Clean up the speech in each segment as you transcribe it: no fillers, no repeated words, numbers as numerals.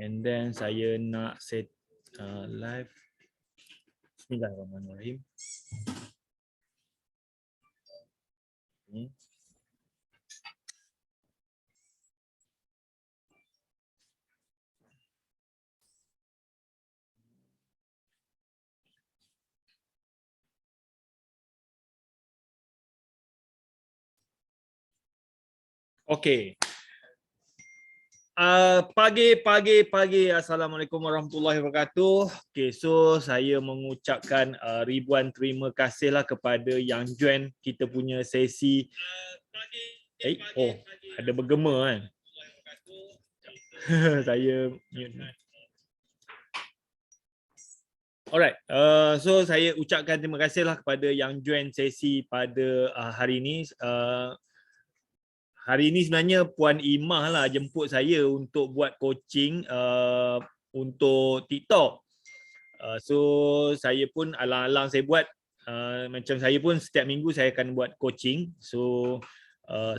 And then saya nak set live. Bismillahirrahmanirrahim. Ni. Okey. Pagi. Assalamualaikum warahmatullahi wabarakatuh. Okay, so saya mengucapkan ribuan terima kasih lah kepada yang join kita punya sesi. Ada bergema kan? Saya mute. Alright, so saya ucapkan terima kasih lah kepada yang join sesi pada hari ini. Hari ini sebenarnya Puan Imah lah jemput saya untuk buat coaching untuk TikTok. So saya pun alang-alang saya buat macam saya pun setiap minggu saya akan buat coaching. So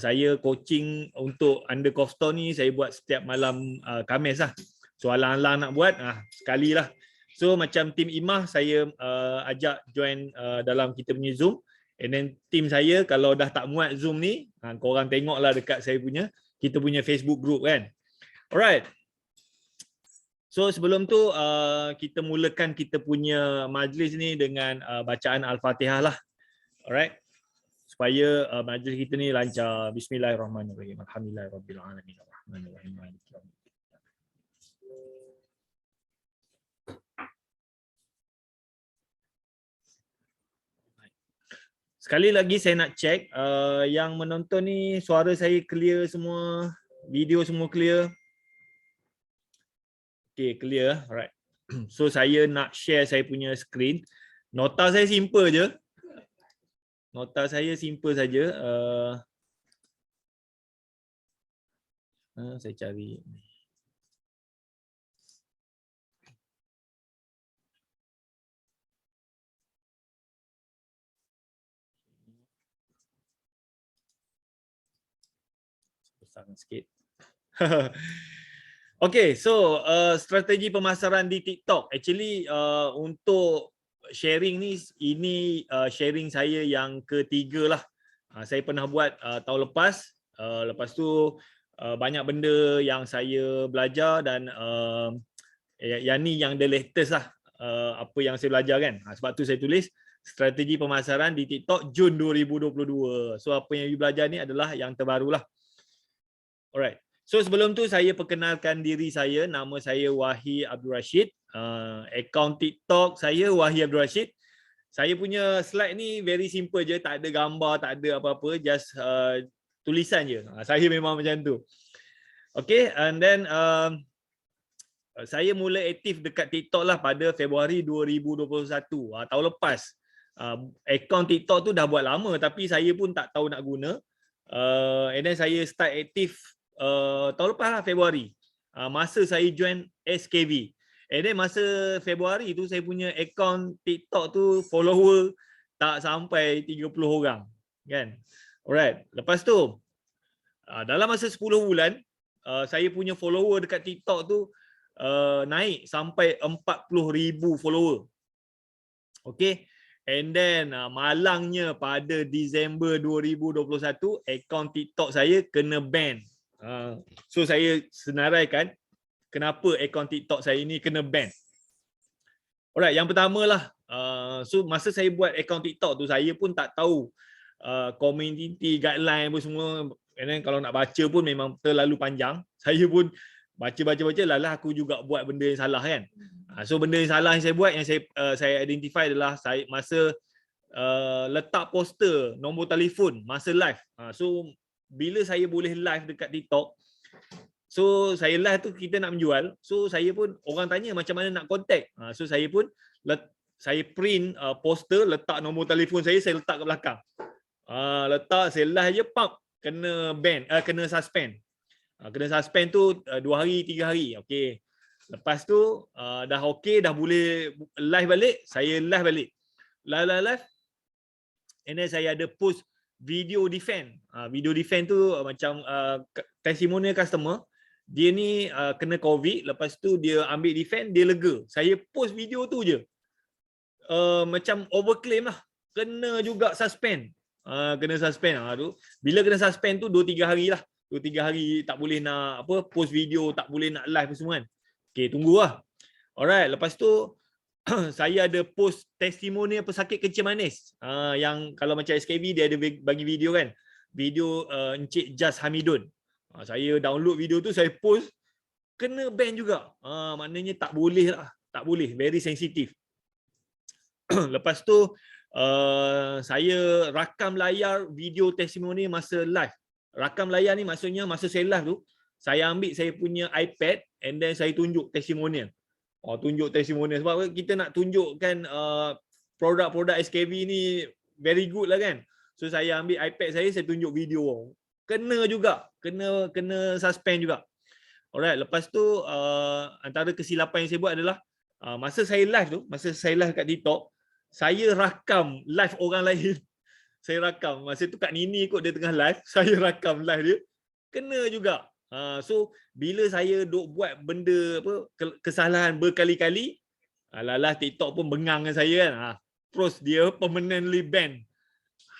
saya coaching untuk Undercover Store ni saya buat setiap malam Khamis lah. So alang-alang nak buat sekali lah. So macam tim Imah saya ajak join dalam kita punya Zoom. And then tim saya kalau dah tak muat Zoom ni, korang tengoklah dekat saya punya, kita punya Facebook group kan. Alright. So sebelum tu kita mulakan kita punya majlis ni dengan bacaan Al-Fatihah lah. Alright. Supaya majlis kita ni lancar. Bismillahirrahmanirrahim. Alhamdulillahirabbil alamin. Sekali lagi saya nak check yang menonton ni suara saya clear semua, video semua clear. Okay, clear. Alright. So saya nak share saya punya screen. Nota saya simple je. Nota saya simple saja. Saya cari. Besar sikit. Okay, so strategi pemasaran di TikTok. Actually untuk sharing ni, ini sharing saya yang ketiga lah. Saya pernah buat tahun lepas. Lepas tu banyak benda yang saya belajar dan yang ni yang the latest lah. Apa yang saya belajar kan. Sebab tu saya tulis strategi pemasaran di TikTok Jun 2022. So apa yang you belajar ni adalah yang terbaru lah. Alright. So sebelum tu saya perkenalkan diri saya. Nama saya Wahi Abdul Rashid. Akaun TikTok saya Wahi Abdul Rashid. Saya punya slide ni very simple je. Tak ada gambar, tak ada apa-apa. Just tulisan je. Saya memang macam tu. Okay. And then saya mula aktif dekat TikTok lah pada Februari 2021. Tahun lepas. Akaun TikTok tu dah buat lama. Tapi saya pun tak tahu nak guna. And then saya start aktif tahun lepas lah Februari. Masa saya join SKV. And then masa Februari tu saya punya akaun TikTok tu follower tak sampai 30 orang. Kan? Alright. Lepas tu dalam masa 10 bulan saya punya follower dekat TikTok tu naik sampai 40,000 follower. Okay. And then malangnya pada Disember 2021 akaun TikTok saya kena ban. So saya senaraikan kenapa akaun TikTok saya ni kena ban. Alright, yang pertama lah. So masa saya buat akaun TikTok tu saya pun tak tahu community guideline apa semua. And then kalau nak baca pun memang terlalu panjang. Saya pun baca lah aku juga buat benda yang salah kan. So benda yang salah yang saya buat, yang saya identify adalah saya masa letak poster nombor telefon masa live. So bila saya boleh live dekat TikTok, so saya live tu kita nak menjual. So saya pun orang tanya macam mana nak contact. So saya pun saya print poster, letak nombor telefon saya letak ke belakang. Letak saya live je pap kena ban, kena suspend. Kena suspend tu 2 hari 3 hari. Okey. Lepas tu dah okey, dah boleh live balik, saya live balik. Live. And then saya ada post video defend. Video defend tu macam testimonial customer. Dia ni kena COVID, lepas tu dia ambil defend, dia lega. Saya post video tu je. Macam overclaim lah. Kena juga suspend. Kena suspend. Bila kena suspend tu 2-3 hari lah. 2-3 hari tak boleh nak post video, tak boleh nak live semua kan. Okay, tunggulah. Alright, lepas tu saya ada post testimoni pesakit kencing manis. Yang kalau macam SKV dia ada bagi video kan. Video Encik Jas Hamidun. Saya download video tu, saya post, kena ban juga. Maknanya tak boleh lah. Tak boleh, very sensitif. Lepas tu saya rakam layar video testimoni masa live. Rakam layar ni maksudnya masa saya live tu, saya ambil saya punya iPad and then saya tunjuk testimonial. Tunjuk testimonial sebab kita nak tunjukkan produk-produk SKV ni very good lah kan. So saya ambil iPad saya tunjuk video. Kena juga, kena suspend juga. Alright, lepas tu antara kesilapan yang saya buat adalah masa saya live kat TikTok, saya rakam live orang lain. Saya rakam. Masa tu Kak Nini kot dia tengah live, saya rakam live dia. Kena juga. So bila saya duk buat benda kesalahan berkali-kali, alah TikTok pun bengang dengan saya kan. Terus dia permanently ban.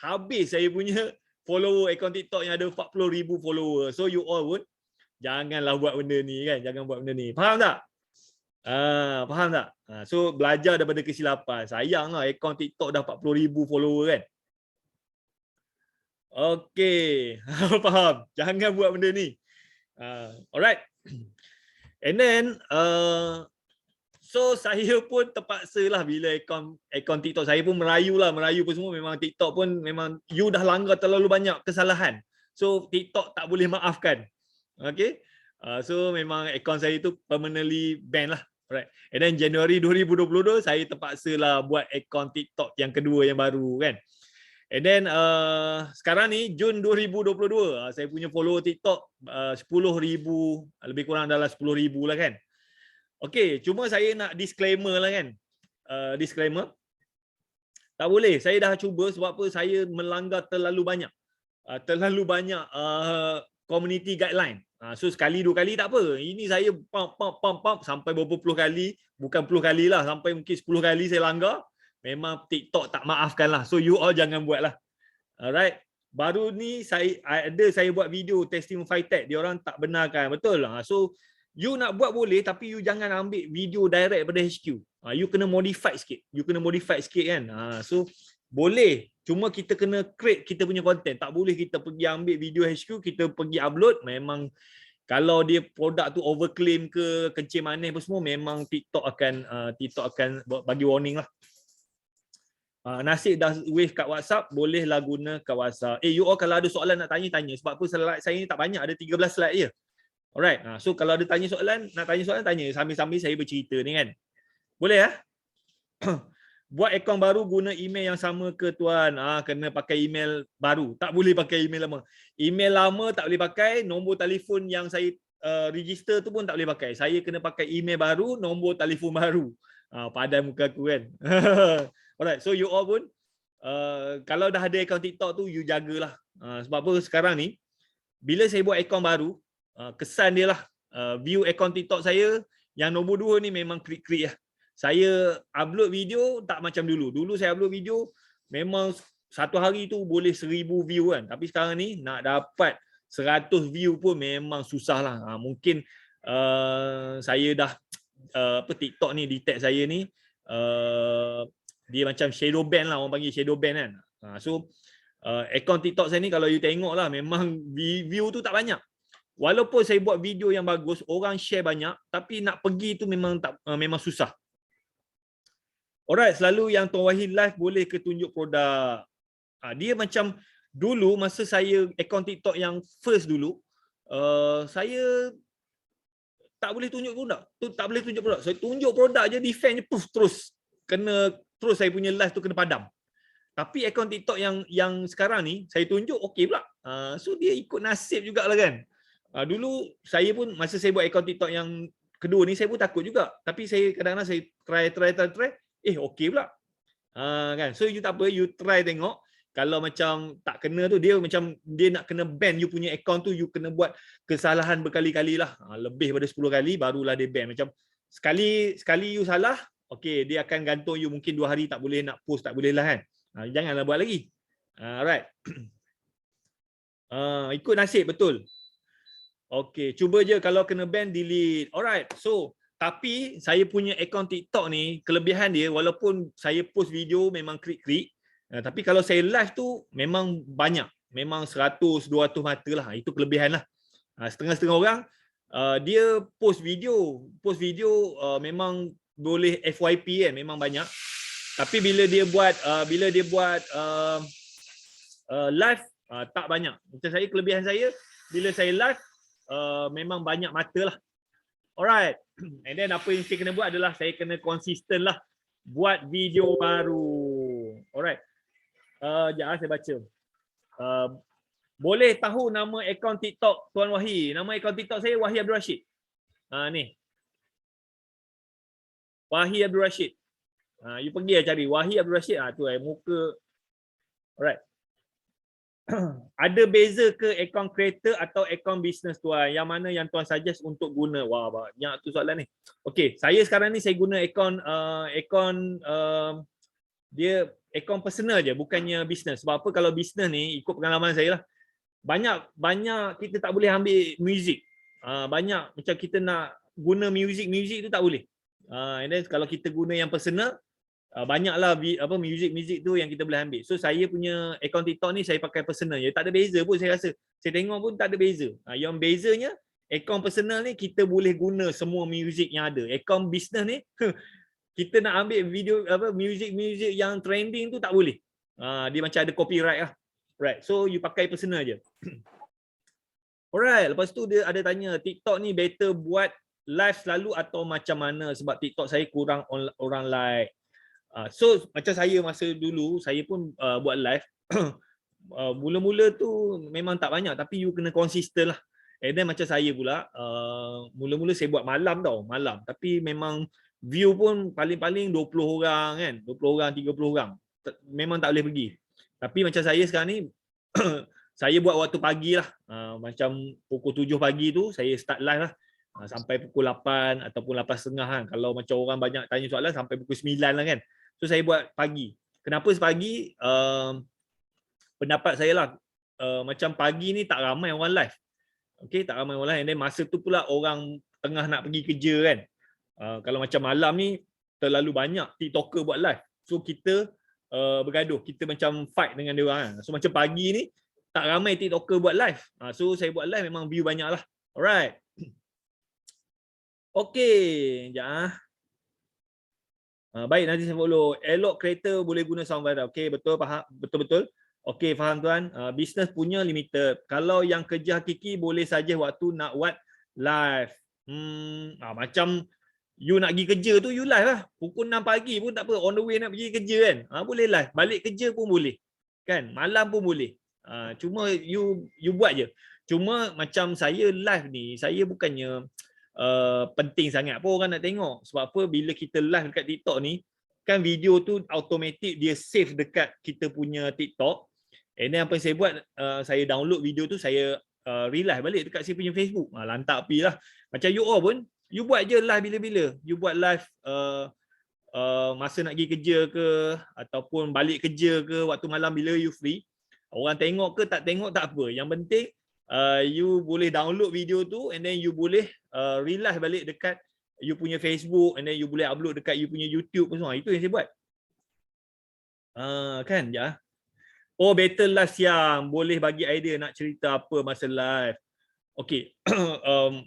Habis saya punya follower akaun TikTok yang ada 40,000 follower. So you all pun janganlah buat benda ni kan. Jangan buat benda ni. Faham tak? Faham tak? So belajar daripada kesilapan. Sayanglah akaun TikTok dah 40,000 follower kan. Okay. Faham. Jangan buat benda ni. Alright. And then so saya pun terpaksa lah bila akaun TikTok saya pun merayu pun semua. Memang TikTok pun memang you dah langgar terlalu banyak kesalahan. So TikTok tak boleh maafkan. Okay. So memang akaun saya tu permanently ban lah. Alright. And then Januari 2022 saya terpaksa lah buat akaun TikTok yang kedua yang baru kan. And then sekarang ni Jun 2022 saya punya follower TikTok 10,000, lebih kurang dalam 10,000 lah kan. Okay, cuma saya nak disclaimer lah kan. Disclaimer. Tak boleh, saya dah cuba sebab apa, saya melanggar terlalu banyak. Community guideline. So sekali dua kali tak apa. Ini saya pump sampai berapa puluh kali, bukan puluh kali lah, sampai mungkin 10 kali saya langgar. Memang TikTok tak maafkan lah. So you all jangan buat lah. Alright. Baru ni saya buat video testing Fitech. Dia orang tak benarkan. Betul lah. So you nak buat boleh tapi you jangan ambil video direct daripada HQ. You kena modify sikit. Kan. So boleh. Cuma kita kena create kita punya content. Tak boleh kita pergi ambil video HQ, kita pergi upload. Memang kalau dia produk tu overclaim ke kencing manis apa semua, memang TikTok akan bagi warning lah. Nasib dah wave kat WhatsApp, bolehlah guna kat WhatsApp. You all kalau ada soalan nak tanya. Sebab apa slide saya ni tak banyak, ada 13 slide je. Alright. So kalau ada nak tanya soalan, tanya. Sambil-sambil saya bercerita ni kan. Boleh ya? Buat akaun baru guna email yang sama ke tuan? Kena pakai email baru. Tak boleh pakai email lama. Email lama tak boleh pakai, nombor telefon yang saya register tu pun tak boleh pakai. Saya kena pakai email baru, nombor telefon baru. Padan muka aku kan. Alright, so you all pun kalau dah ada akaun TikTok tu, you jagalah. Sebab apa sekarang ni, bila saya buat akaun baru, kesan dia lah, view akaun TikTok saya, yang nombor 2 ni memang klik-klik lah. Saya upload video tak macam dulu. Dulu saya upload video, memang satu hari tu boleh 1,000 view kan. Tapi sekarang ni, nak dapat 100 view pun memang susah lah. Mungkin saya dah, TikTok ni detect saya ni, dia macam shadow ban lah, orang panggil shadow ban kan. So akaun TikTok saya ni kalau you tengok lah, memang view tu tak banyak. Walaupun saya buat video yang bagus, orang share banyak, tapi nak pergi tu memang susah. Alright, selalu yang Tuan Wahid live boleh ke tunjuk produk. Dia macam dulu masa saya akaun TikTok yang first dulu, saya tak boleh tunjuk produk. Saya tunjuk produk je, defend je, terus terus saya punya live tu kena padam. Tapi akaun TikTok yang sekarang ni saya tunjuk okey pula. So dia ikut nasib jugalah kan. Dulu saya pun masa saya buat akaun TikTok yang kedua ni, saya pun takut juga. Tapi saya kadang-kadang saya try okey pula. Kan. So you tak apa, you try tengok. Kalau macam tak kena tu, dia macam dia nak kena ban you punya account tu, you kena buat kesalahan berkali-kali lah. Lebih daripada 10 kali barulah dia ban. Macam sekali you salah, okay, dia akan gantung you mungkin 2 hari tak boleh nak post, tak boleh lah kan. Janganlah buat lagi. Alright. Ikut nasib betul. Okay, cuba je kalau kena ban, delete. Alright, so tapi saya punya akaun TikTok ni, kelebihan dia walaupun saya post video memang klik-klik, tapi kalau saya live tu memang banyak. Memang 100-200 mata lah. Itu kelebihan lah. Setengah-setengah orang, dia post video memang boleh FYP kan, memang banyak. Tapi bila dia buat live, tak banyak. Macam saya, kelebihan saya, bila saya live, memang banyak mata lah. Alright. And then apa yang saya kena buat adalah saya kena konsisten lah buat video baru. Alright. Sekejap saya baca. Boleh tahu nama akaun TikTok Tuan Wahi? Nama akaun TikTok saya Wahi Abdul Rashid. Ni. Wahi Abdul Rashid. You pergi cari Wahi Abdul Rashid. Tu muka. Alright. Ada beza ke akaun creator atau akaun business tuan? Yang mana yang tuan suggest untuk guna? Wah, banyak tu soalan ni. Okey, saya sekarang ni saya guna akaun dia akaun personal je, bukannya business. Sebab apa, kalau business ni ikut pengalaman saya lah, banyak kita tak boleh ambil music. Banyak macam kita nak guna music tu tak boleh. And then kalau kita guna yang personal, banyaklah music tu yang kita boleh ambil. So saya punya akaun TikTok ni saya pakai personal je. Tak ada beza pun saya rasa. Saya tengok pun tak ada beza. Yang bezanya akaun personal ni kita boleh guna semua music yang ada. Akaun business ni kita nak ambil video music yang trending tu tak boleh. Dia macam ada copyright lah. Right. So you pakai personal je. Alright, lepas tu dia ada tanya, TikTok ni better buat live selalu atau macam mana, sebab TikTok saya kurang orang like. So macam saya masa dulu saya pun buat live. Mula-mula tu memang tak banyak, tapi you kena konsisten lah. And then macam saya pula, mula-mula saya buat malam tau, malam. Tapi memang view pun paling-paling 20 orang kan, 20 orang, 30 orang. Memang tak boleh pergi. Tapi macam saya sekarang ni, saya buat waktu pagi lah. Macam pukul 7 pagi tu saya start live lah. Sampai pukul 8 ataupun 8.30 kan. Kalau macam orang banyak tanya soalan sampai pukul 9 lah kan. So saya buat pagi. Kenapa sepagi? Pendapat saya lah, macam pagi ni tak ramai orang live. Okay, tak ramai orang live. And then masa tu pula orang tengah nak pergi kerja kan. Kalau macam malam ni terlalu banyak TikToker buat live. So kita bergaduh. Kita macam fight dengan dia orang kan. So macam pagi ni tak ramai TikToker buat live. So saya buat live memang view banyak lah. Alright. Okay. Sekejap. Baik, nanti saya follow. Elok kereta boleh guna sound viral. Okay, betul, faham, betul-betul. Okay, faham tuan. Business punya limited. Kalau yang kerja hakiki boleh saja waktu nak buat live. Macam you nak pergi kerja tu, you live lah. Pukul 6 pagi pun tak apa. On the way nak pergi kerja kan. Boleh live. Balik kerja pun boleh. Kan? Malam pun boleh. Cuma you buat je. Cuma macam saya live ni, saya bukannya penting sangat pun orang nak tengok. Sebab apa, bila kita live dekat TikTok ni kan, video tu automatic dia save dekat kita punya TikTok. And then apa yang saya buat, saya download video tu, saya relive balik dekat saya punya Facebook. Lantak api lah. Macam you all pun, you buat je live bila-bila. You buat live masa nak pergi kerja ke, ataupun balik kerja ke, waktu malam bila you free. Orang tengok ke tak tengok tak apa. Yang penting you boleh download video tu, and then you boleh relive balik dekat you punya Facebook, and then you boleh upload dekat you punya YouTube pun semua. Itu yang saya buat. Kan? Ya. Oh, better live siang. Boleh bagi idea nak cerita apa masa live. Okey.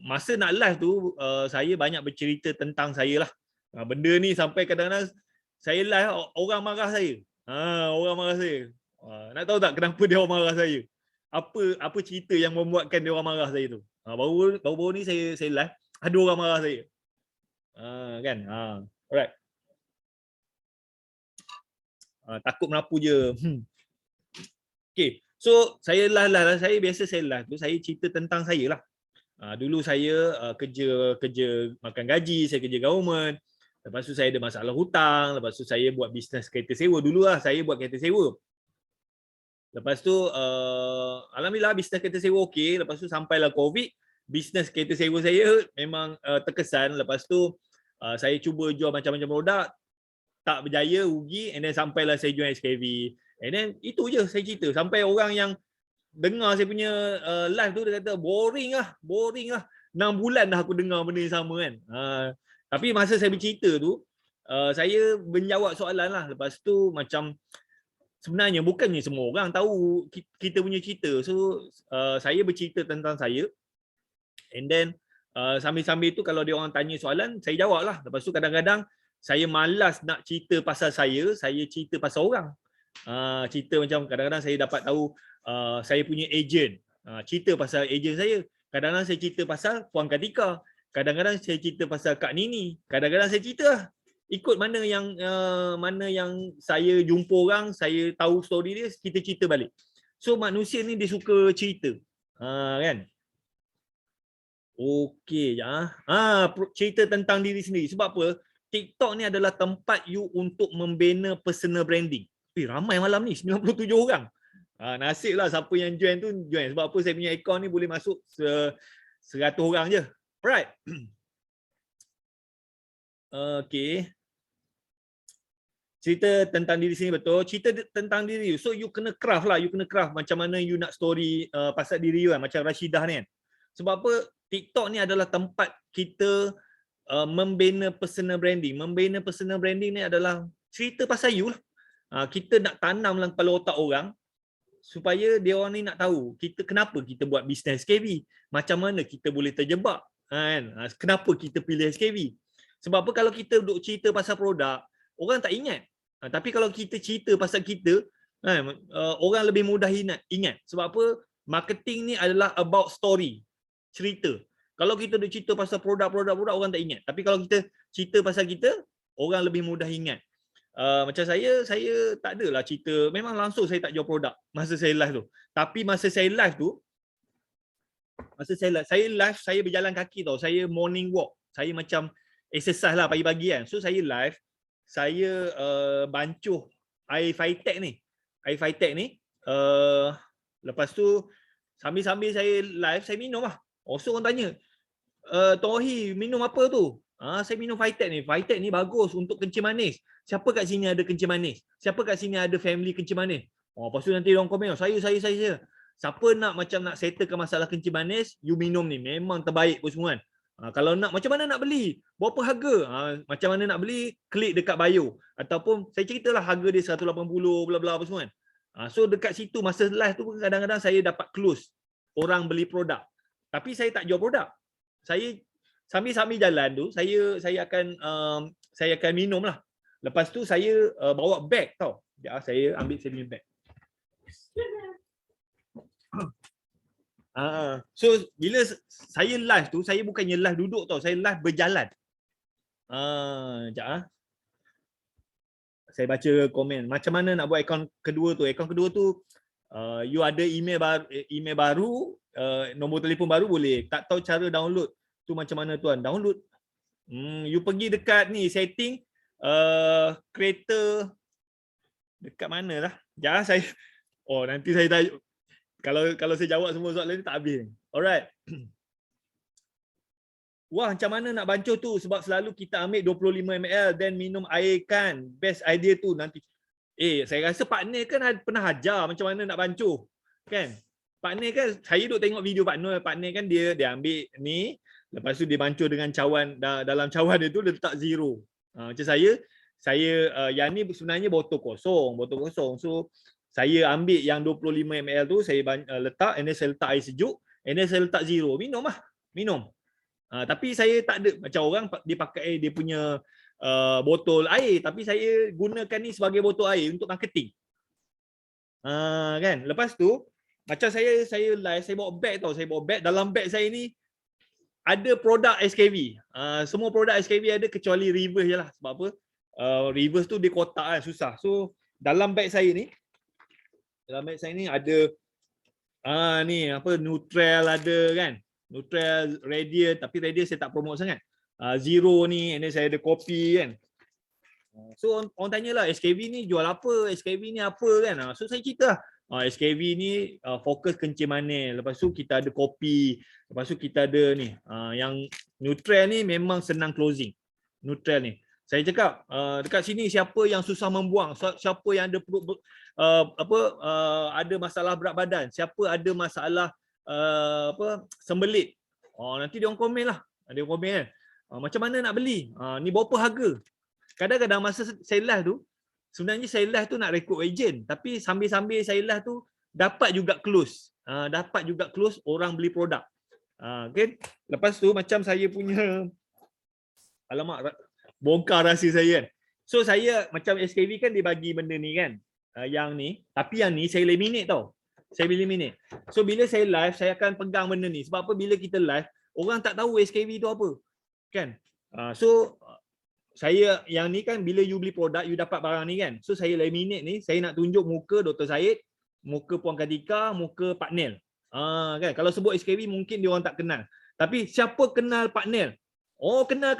Masa nak live tu, saya banyak bercerita tentang saya lah. Benda ni sampai kadang-kadang saya live, orang marah saya. Orang marah saya. Nak tahu tak kenapa dia orang marah saya? Apa cerita yang membuatkan dia orang marah saya tu? Baru-baru ni saya live, ada orang marah saya. Kan? Alright. Takut merapu je. Okay. So saya live, saya biasa saya live tu, saya cerita tentang saya lah. Dulu saya kerja makan gaji, saya kerja government. Lepas tu saya ada masalah hutang, lepas tu saya buat bisnes kereta sewa. Dulu lah saya buat kereta sewa. Lepas tu alhamdulillah bisnes kereta sewa okey. Lepas tu sampailah COVID, bisnes kereta sewa saya memang terkesan. Lepas tu saya cuba jual macam-macam produk, tak berjaya, rugi, and then sampailah saya join SKV. And then itu je saya cerita. Sampai orang yang dengar saya punya live tu dia kata boring lah. 6 bulan dah aku dengar benda yang sama kan. Tapi masa saya bercerita tu, saya menjawab soalan lah. Lepas tu macam sebenarnya bukannya semua orang tahu kita punya cerita. So saya bercerita tentang saya, and then sambil-sambil tu kalau dia orang tanya soalan, saya jawab lah. Lepas tu kadang-kadang saya malas nak cerita pasal saya cerita pasal orang. Cerita macam kadang-kadang saya dapat tahu saya punya ejen, cerita pasal ejen saya. Kadang-kadang saya cerita pasal Puan Katika, kadang-kadang saya cerita pasal Kak Nini, kadang-kadang saya cerita lah. Ikut mana yang saya jumpa orang, saya tahu story dia, kita cerita balik. So manusia ni dia suka cerita, kan? Okey, cerita tentang diri sendiri. Sebab apa? TikTok ni adalah tempat you untuk membina personal branding. Ramai malam ni 97 orang. Nasiblah siapa yang join tu join. Sebab apa saya punya account ni boleh masuk 100 orang je. Alright. Okey. Cerita tentang diri sini betul. Cerita tentang diri you. So you kena craft lah. You kena craft macam mana you nak story pasal diri you kan. Macam Rashidah ni kan. Sebab apa? TikTok ni adalah tempat kita membina personal branding. Membina personal branding ni adalah cerita pasal you lah. Kita nak tanam dalam kepala otak orang supaya dia orang ni nak tahu kita kenapa kita buat bisnes SKV. Macam mana kita boleh terjebak. Kan? Kenapa kita pilih SKV. Sebab apa kalau kita duduk cerita pasal produk, orang tak ingat. Tapi kalau kita cerita pasal kita, orang lebih mudah ingat. Sebab apa? Marketing ni adalah about story. Cerita. Kalau kita duk cerita pasal produk orang tak ingat. Tapi kalau kita cerita pasal kita, orang lebih mudah ingat. Macam saya tak adalah cerita, memang langsung saya tak jual produk masa saya live tu. Tapi masa saya live tu, saya berjalan kaki tau. Saya morning walk. Saya macam exercise lah pagi-pagi kan. So saya live, saya bancuh air Fitech ni. Air Fitech ni, lepas tu sambil-sambil saya live, saya minum lah. So orang tanya, Tohi minum apa tu? Saya minum Fitech ni. Fitech ni bagus untuk kencing manis. Siapa kat sini ada kencing manis? Siapa kat sini ada family kencing manis? Lepas tu nanti orang komen, saya. Siapa nak macam nak settlekan masalah kencing manis, you minum ni. Memang terbaik pun semua kan. Kalau nak, macam mana nak beli? Berapa harga? Macam mana nak beli? Klik dekat bio. Ataupun saya ceritalah harga dia 180 bla bla apa semua kan. So dekat situ masa live tu kadang-kadang saya dapat close orang beli produk. Tapi saya tak jual produk. Saya sambil jalan tu saya akan minum lah. Lepas tu saya bawa bag tau. Saya ambil saya punya bag. So bila saya live tu, saya bukannya live duduk tau, saya live berjalan. Sekejap. Saya baca komen. Macam mana nak buat akaun kedua tu? Akaun kedua tu you ada email baru, nombor telefon baru boleh. Tak tahu cara download tu macam mana tuan? Download. You pergi dekat ni setting kereta dekat mana lah? Jangan saya nanti saya tanya. Kalau saya jawab semua soalan ni tak habis. Alright. Wah, macam mana nak bancuh tu? Sebab selalu kita ambil 25 ml dan minum air kan. Best idea tu nanti. Saya rasa partner kan pernah ajar macam mana nak bancuh. Kan? Partner kan, saya duk tengok video partner kan dia ambil ni, lepas tu dia bancuh dengan cawan, dalam cawan dia tu dia letak zero. Macam saya yang ni sebenarnya botol kosong. So saya ambil yang 25 ml tu, saya letak, and then saya letak air sejuk, and then saya letak zero. Minum. Tapi saya tak ada, macam orang dia pakai dia punya botol air, tapi saya gunakan ni sebagai botol air untuk marketing. Kan? Lepas tu, macam saya live, saya bawa bag tau, dalam bag saya ni ada produk SKV. Semua produk SKV ada kecuali reverse je lah. Sebab apa? Reverse tu dia kotak kan, susah. So, dalam bag saya ni ada ni apa, Nutrel ada kan. Nutrel, Radiant, tapi Radiant saya tak promote sangat. Zero ni, and then saya ada kopi kan. So orang tanyalah SKV ni jual apa? SKV ni apa kan? So saya cerita lah. SKV ni fokus kencing manis. Lepas tu kita ada kopi. Lepas tu kita ada ni yang neutral ni memang senang closing. Neutral ni. Saya cakap dekat sini siapa yang susah membuang, siapa yang ada perut ada masalah berat badan, siapa ada masalah sembelit. Nanti dia orang komen lah. Dia komen kan. Macam mana nak beli? Ni berapa harga? Kadang-kadang masa saya live tu, sebenarnya saya live tu nak rekrut agent, tapi sambil-sambil saya live tu dapat juga close. Dapat juga close orang beli produk. Okay? Lepas tu macam saya punya bongkar rahsia saya kan. So saya macam SKV kan dia bagi benda ni kan. Yang ni, tapi yang ni saya laminate tau. Saya laminate. So bila saya live, saya akan pegang benda ni. Sebab apa, bila kita live, orang tak tahu SKV tu apa. Kan? So saya yang ni kan, bila you beli produk, you dapat barang ni kan. So saya laminate ni, saya nak tunjuk muka Dr. Syed, muka Puan Kartika, muka Pak Nel. Kan? Kalau sebut SKV mungkin dia orang tak kenal. Tapi siapa kenal Pak Nel? Kenal.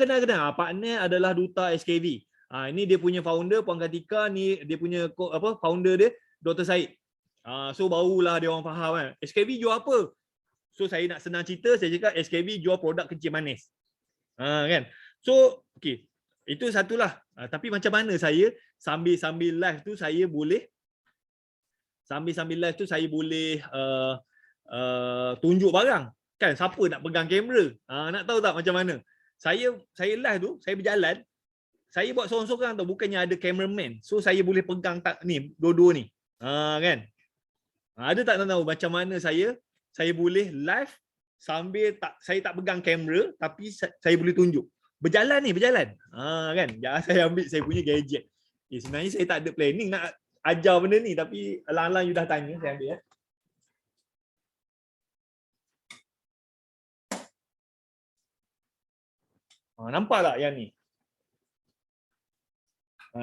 Pak Nel adalah duta SKV. Ini dia punya founder Puan Kartika, ni dia punya founder dia Dr. Syed. So barulah dia orang faham kan. SKV jual apa? So saya nak senang cerita, saya cakap SKV jual produk kencing manis. Kan? So okey. Itu satulah. Tapi macam mana saya sambil-sambil live tu saya boleh tunjuk barang. Kan siapa nak pegang kamera? Nak tahu tak macam mana? Saya live tu, saya berjalan, saya buat sorang-sorang tau, bukannya ada cameraman. So saya boleh pegang ni, dua-dua ni. Kan? Ada tak tahu macam mana saya boleh live sambil saya tak pegang kamera tapi saya boleh tunjuk. Berjalan. Kan? Jangan saya ambil saya punya gadget. Sebenarnya saya tak ada planning nak ajar benda ni, tapi alang-alang you dah tanya, saya ambil . Nampak tak yang ni?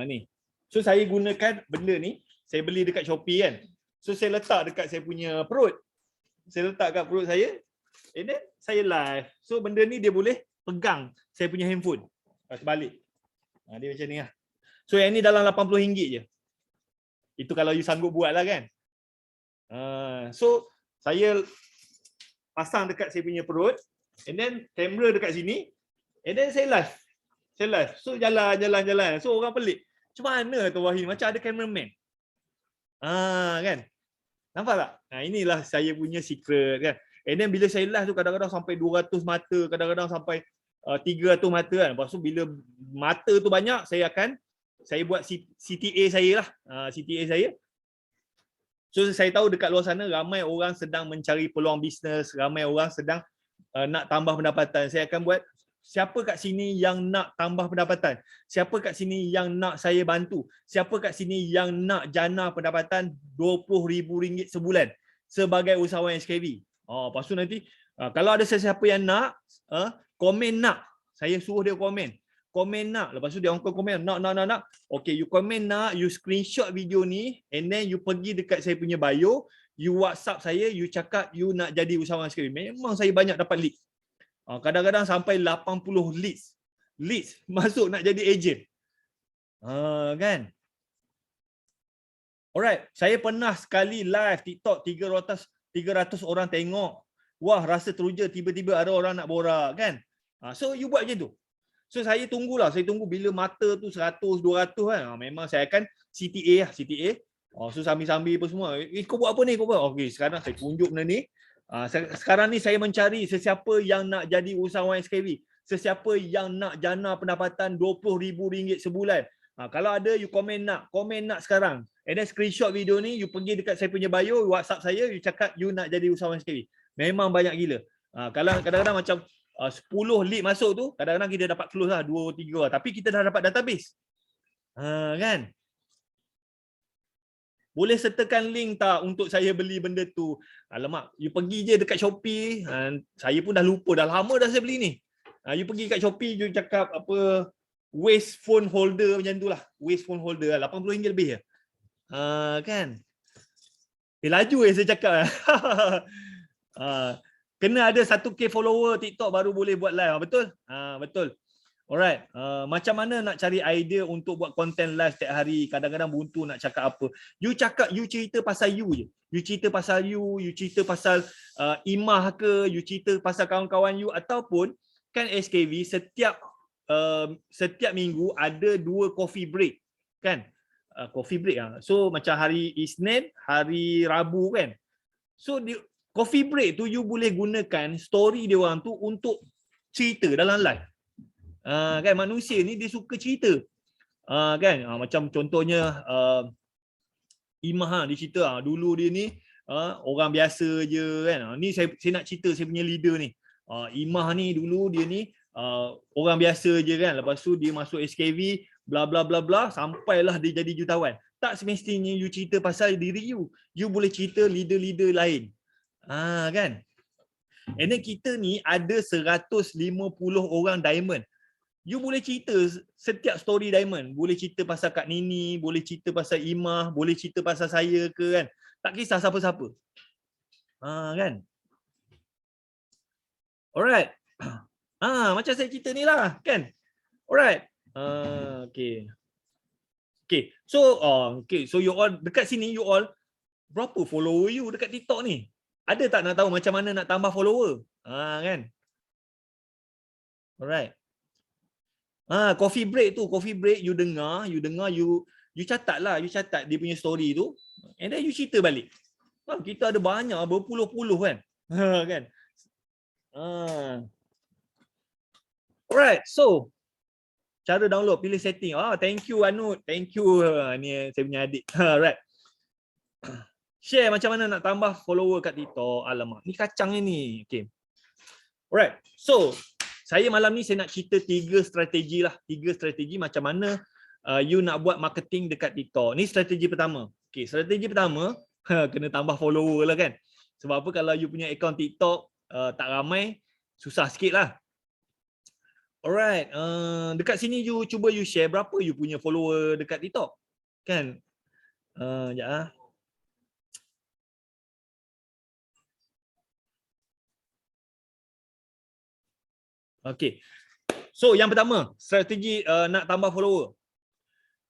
Ni. So saya gunakan benda ni, saya beli dekat Shopee kan. So saya letak dekat saya punya perut. Saya letak kat perut saya, and then saya live. So benda ni dia boleh pegang saya punya handphone. Sebalik. Dia macam ni lah. So yang ni dalam RM80 je. Itu kalau you sanggup buat lah kan. So saya pasang dekat saya punya perut, and then kamera dekat sini, and then saya live. So jalan. So orang pelik. Macam mana tu Wahid? Macam ada cameraman. Kan? Nampak tak? Inilah saya punya secret kan. And then bila saya live tu kadang-kadang sampai 200 mata, kadang-kadang sampai 300 mata kan. Lepas tu bila mata tu banyak, saya buat CTA saya lah. CTA saya. So saya tahu dekat luar sana ramai orang sedang mencari peluang bisnes, ramai orang sedang nak tambah pendapatan. Saya akan buat, siapa kat sini yang nak tambah pendapatan? Siapa kat sini yang nak saya bantu? Siapa kat sini yang nak jana pendapatan RM20,000 sebulan sebagai usahawan SKV? Lepas tu nanti kalau ada sesiapa yang nak, komen nak. Saya suruh dia komen. Komen nak. Lepas tu dia orang komen nak. Okay, you komen nak, you screenshot video ni, and then you pergi dekat saya punya bio, you WhatsApp saya, you cakap you nak jadi usahawan SKV. Memang saya banyak dapat lead. Kadang-kadang sampai 80 leads masuk nak jadi ejen. Kan? Alright, saya pernah sekali live TikTok 300 orang tengok. Wah, rasa teruja, tiba-tiba ada orang nak borak kan. So you buat macam tu. So saya tunggulah, saya tunggu bila mata tu 100 200 kan. Memang saya akan CTA lah, CTA. So sambil-sambil apa semua. Kau buat apa ni? Okey, sekarang saya tunjuk benda ni. Sekarang ni saya mencari sesiapa yang nak jadi usahawan SKV. Sesiapa yang nak jana pendapatan RM20,000 sebulan. Kalau ada, you komen nak sekarang. And then screenshot video ni, you pergi dekat saya punya bio, WhatsApp saya, you cakap you nak jadi usahawan SKV. Memang banyak gila. Kalau kadang-kadang macam 10 lead masuk tu, kadang-kadang kita dapat close lah 2-3 lah. Tapi kita dah dapat database. Kan? Boleh sertakan link tak untuk saya beli benda tu? Alamak, you pergi je dekat Shopee. Saya pun dah lupa, dah lama dah saya beli ni. You pergi kat Shopee, you cakap apa, waist phone holder macam tu lah. Waist phone holder lah, RM80 lebih je. Kan? Laju saya cakap. Kena ada 1K follower TikTok baru boleh buat live. Betul? Betul. Alright, macam mana nak cari idea untuk buat content live setiap hari? Kadang-kadang buntu nak cakap apa. You cakap, you cerita pasal you je. You cerita pasal you cerita pasal Imah ke, you cerita pasal kawan-kawan you, ataupun kan SKV setiap minggu ada 2 coffee break kan. Coffee break lah. So macam hari Isnin, hari Rabu kan. So coffee break tu you boleh gunakan story dia orang tu untuk cerita dalam live. Kan manusia ni dia suka cerita. Kan macam contohnya Imah dia cerita dulu dia ni orang biasa je kan. Ni saya nak cerita saya punya leader ni. Imah ni dulu dia ni orang biasa je kan. Lepas tu dia masuk SKV bla bla bla bla sampailah dia jadi jutawan. Tak semestinya you cerita pasal diri you. You boleh cerita leader-leader lain. Kan. And then kita ni ada 150 orang diamond. You boleh cerita setiap story diamond. Boleh cerita pasal Kak Nini, boleh cerita pasal Imah, boleh cerita pasal saya ke kan. Tak kisah siapa-siapa. Kan. Alright. Macam saya cerita ni lah kan. Alright. Okay. Okay. So so you all dekat sini you all berapa follower you dekat TikTok ni? Ada tak nak tahu macam mana nak tambah follower? Kan. Alright. Coffee break you dengar, you catat lah, you catat dia punya story tu and then you cerita balik. Kita ada banyak berpuluh-puluh kan. Kan. Alright, so cara download, pilih setting. Thank you Anut, thank you. Ni saya punya adik. Alright. Share macam mana nak tambah follower kat TikTok. Alamak, ni kacang ni. Okay. Alright, so saya malam ni saya nak cerita 3 strategi lah. 3 strategi macam mana you nak buat marketing dekat TikTok. Ni strategi pertama. Okay, strategi pertama kena tambah follower lah kan. Sebab apa kalau you punya account TikTok tak ramai, susah sikit lah. Alright, dekat sini you cuba you share berapa you punya follower dekat TikTok. Kan? Sekejap lah. Okay. So yang pertama, strategi nak tambah follower.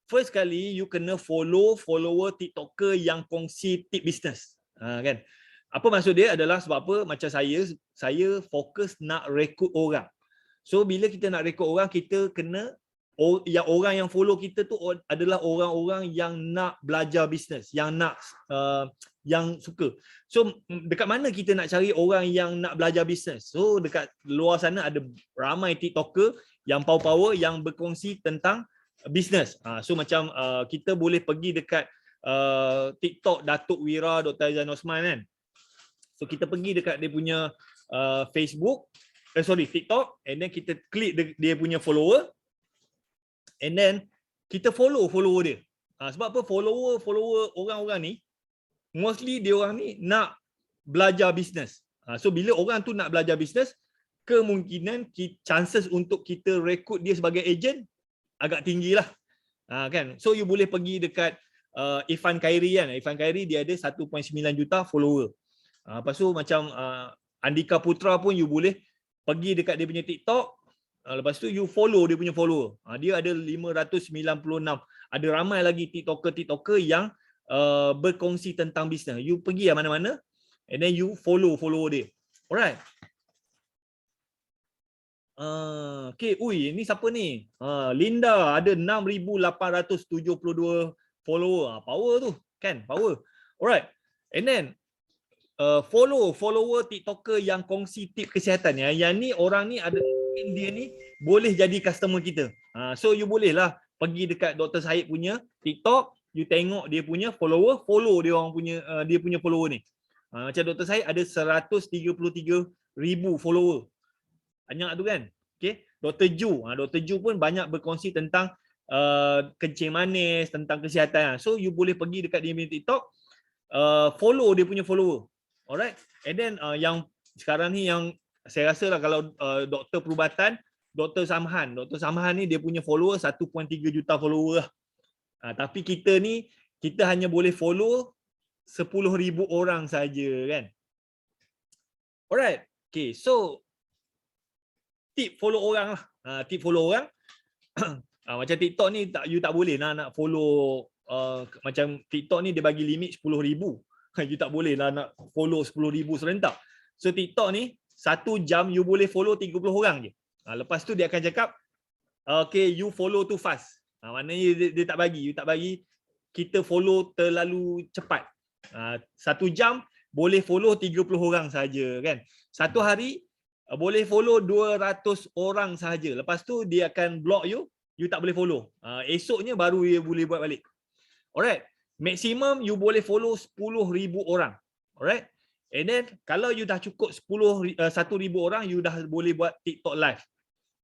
First kali you kena follower TikToker yang kongsi tip business. Kan? Apa maksud dia adalah sebab apa? Macam saya fokus nak rekrut orang. So bila kita nak rekrut orang, kita kena orang yang follow kita tu adalah orang-orang yang nak belajar bisnes, yang nak yang suka. So dekat mana kita nak cari orang yang nak belajar bisnes? So dekat luar sana ada ramai TikToker yang power yang berkongsi tentang bisnes. So macam kita boleh pergi dekat TikTok Datuk Wira Dr. Aizan Osman kan. So kita pergi dekat dia punya Facebook, TikTok, and then kita klik dia punya follower, and then kita follow dia. Sebab apa? Follower orang-orang ni mostly dia orang ni nak belajar bisnes. So bila orang tu nak belajar bisnes, kemungkinan chances untuk kita rekrut dia sebagai ejen agak tinggi lah. Kan? So you boleh pergi dekat Irfan Khairi kan. Irfan Khairi dia ada 1.9 juta follower. Lepas tu macam Andika Putra pun you boleh pergi dekat dia punya TikTok. Lepas tu you follow dia punya follower. Dia ada 596. Ada ramai lagi TikToker yang berkongsi tentang bisnes. You pergi mana-mana and then you follow dia. Alright. Okay, ini siapa ni? Linda ada 6,872 follower. Power tu, kan? Power. Alright. And then follower TikToker yang kongsi tip kesihatan ya. Yang ni orang ni ada dia ni boleh jadi customer kita. So you boleh lah pergi dekat Dr. Syed punya TikTok, you tengok dia punya follow dia orang punya dia punya follower ni. Macam Dr. Syed ada 133,000 follower. Banyak tu kan. Okay. Dr. Ju pun banyak berkongsi tentang kencing manis, tentang kesihatan. So you boleh pergi dekat dia punya TikTok, follow dia punya follower. Alright. And then yang sekarang ni yang saya rasa lah kalau doktor perubatan, Dr. Samhan ni dia punya follower 1.3 juta follower lah. Tapi kita ni kita hanya boleh follow 10,000 orang saja kan. Alright. Okay, so tip follow orang lah. Tip follow orang. Macam TikTok ni you tak boleh lah nak follow macam TikTok ni dia bagi limit 10,000. You tak boleh lah nak follow 10,000 serentak. So TikTok ni 1 jam you boleh follow 30 orang je. Lepas tu dia akan cakap okay, you follow too fast. Maknanya dia tak bagi, you tak bagi kita follow terlalu cepat. 1 jam boleh follow 30 orang saja kan. Satu hari boleh follow 200 orang sahaja. Lepas tu dia akan block you tak boleh follow. Esoknya baru you boleh buat balik. Alright. Maximum you boleh follow 10,000 orang. Alright. And then kalau you dah cukup 1,000 orang, you dah boleh buat TikTok live.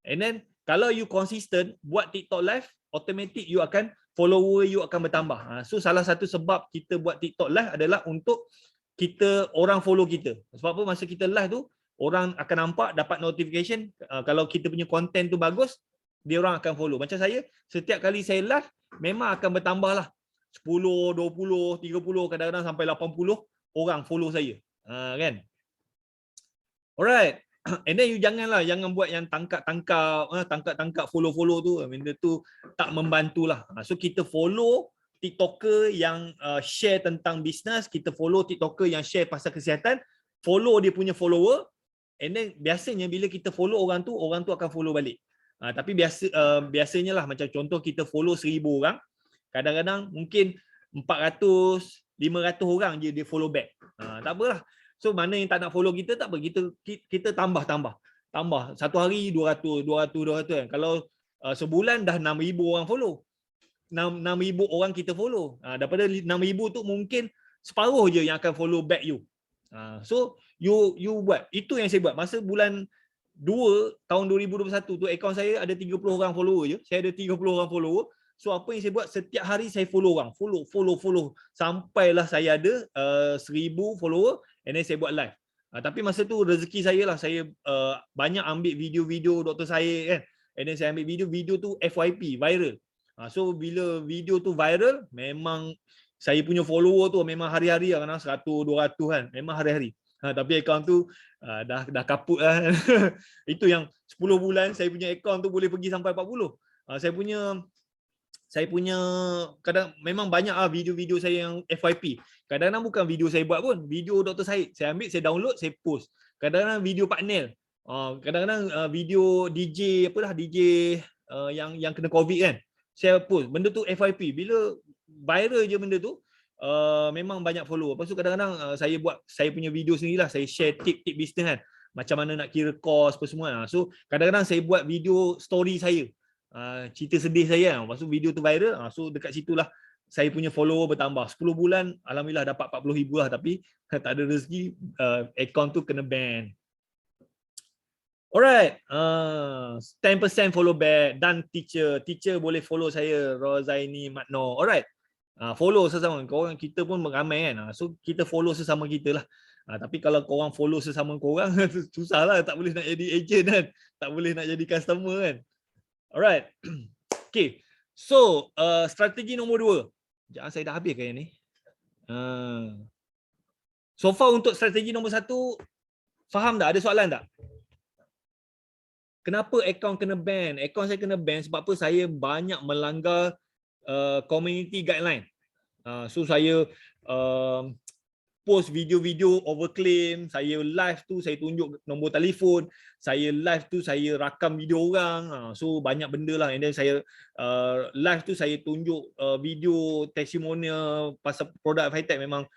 And then kalau you consistent buat TikTok live, automatic you akan follower you akan bertambah. So salah satu sebab kita buat TikTok live adalah untuk kita orang follow kita. Sebab apa, masa kita live tu orang akan nampak, dapat notification, kalau kita punya content tu bagus, dia orang akan follow. Macam saya, setiap kali saya live memang akan bertambah lah 10, 20, 30, kadang-kadang sampai 80 orang follow saya. Kan? Alright. And then you jangan buat yang tangkap follow-follow tu. Benda tu tak membantulah. So kita follow TikToker yang share tentang bisnes, kita follow TikToker yang share pasal kesihatan, follow dia punya follower, and then biasanya bila kita follow orang tu akan follow balik. Tapi biasanya lah, macam contoh kita follow 1,000 orang, kadang-kadang mungkin 400, 500 orang je dia follow back. Tak apalah. So mana yang tak nak follow kita, tak apa, kita tambah. Satu hari 200 kan. Kalau sebulan dah 6,000 orang follow. 6,000 orang kita follow. Daripada 6,000 tu mungkin separuh je yang akan follow back you. So you buat. Itu yang saya buat. Masa bulan 2 tahun 2021 tu akaun saya ada 30 orang follower je. Saya ada 30 orang follower. So apa yang saya buat, setiap hari saya follow orang. Follow. Sampailah saya ada 1,000 follower, and then saya buat live. Tapi masa tu rezeki saya lah. Saya banyak ambil video-video doktor saya kan. And then saya ambil video tu FYP, viral. So bila video tu viral, memang saya punya follower tu memang hari-hari lah, kadang 100, 200 kan. Memang hari-hari. Tapi akaun tu dah kaput lah. Itu yang 10 bulan saya punya akaun tu boleh pergi sampai 40. Saya punya kadang memang banyak video-video saya yang FYP. Kadang-kadang bukan video saya buat pun, video Dr. Syed. Saya ambil, saya download, saya post. Kadang-kadang video Pak Nel. Kadang-kadang video DJ DJ yang kena COVID kan. Saya post. Benda tu FYP. Bila viral je benda tu, memang banyak follower. Lepas tu kadang-kadang saya punya video sendirilah, saya share tip-tip bisnes kan. Macam mana nak kira kos apa semua. So kadang-kadang saya buat video story saya. Cerita sedih saya. Lepas tu video tu viral. So dekat situlah saya punya follower bertambah. 10 bulan alhamdulillah dapat 40,000 lah, tapi tak ada rezeki, akaun tu kena ban. Alright, 10% follow back dan teacher boleh follow saya, Rozaini Matno. Alright, follow sesama korang, kita pun ramai kan. So kita follow sesama kita lah. Tapi kalau korang follow sesama korang susah lah, tak boleh nak jadi agent kan, tak boleh nak jadi customer kan. Alright. Okay. So strategi nombor 2. Jangan, saya dah habis ke yang ni. So far untuk strategi nombor 1, faham tak? Ada soalan tak? Kenapa akaun kena ban? Akaun saya kena ban sebab apa? Saya banyak melanggar community guideline. So saya post video-video overclaim, saya live tu saya tunjuk nombor telefon, saya live tu saya rakam video orang. So banyak benda lah. And then saya live tu saya tunjuk video testimonial pasal produk Vitec. Memang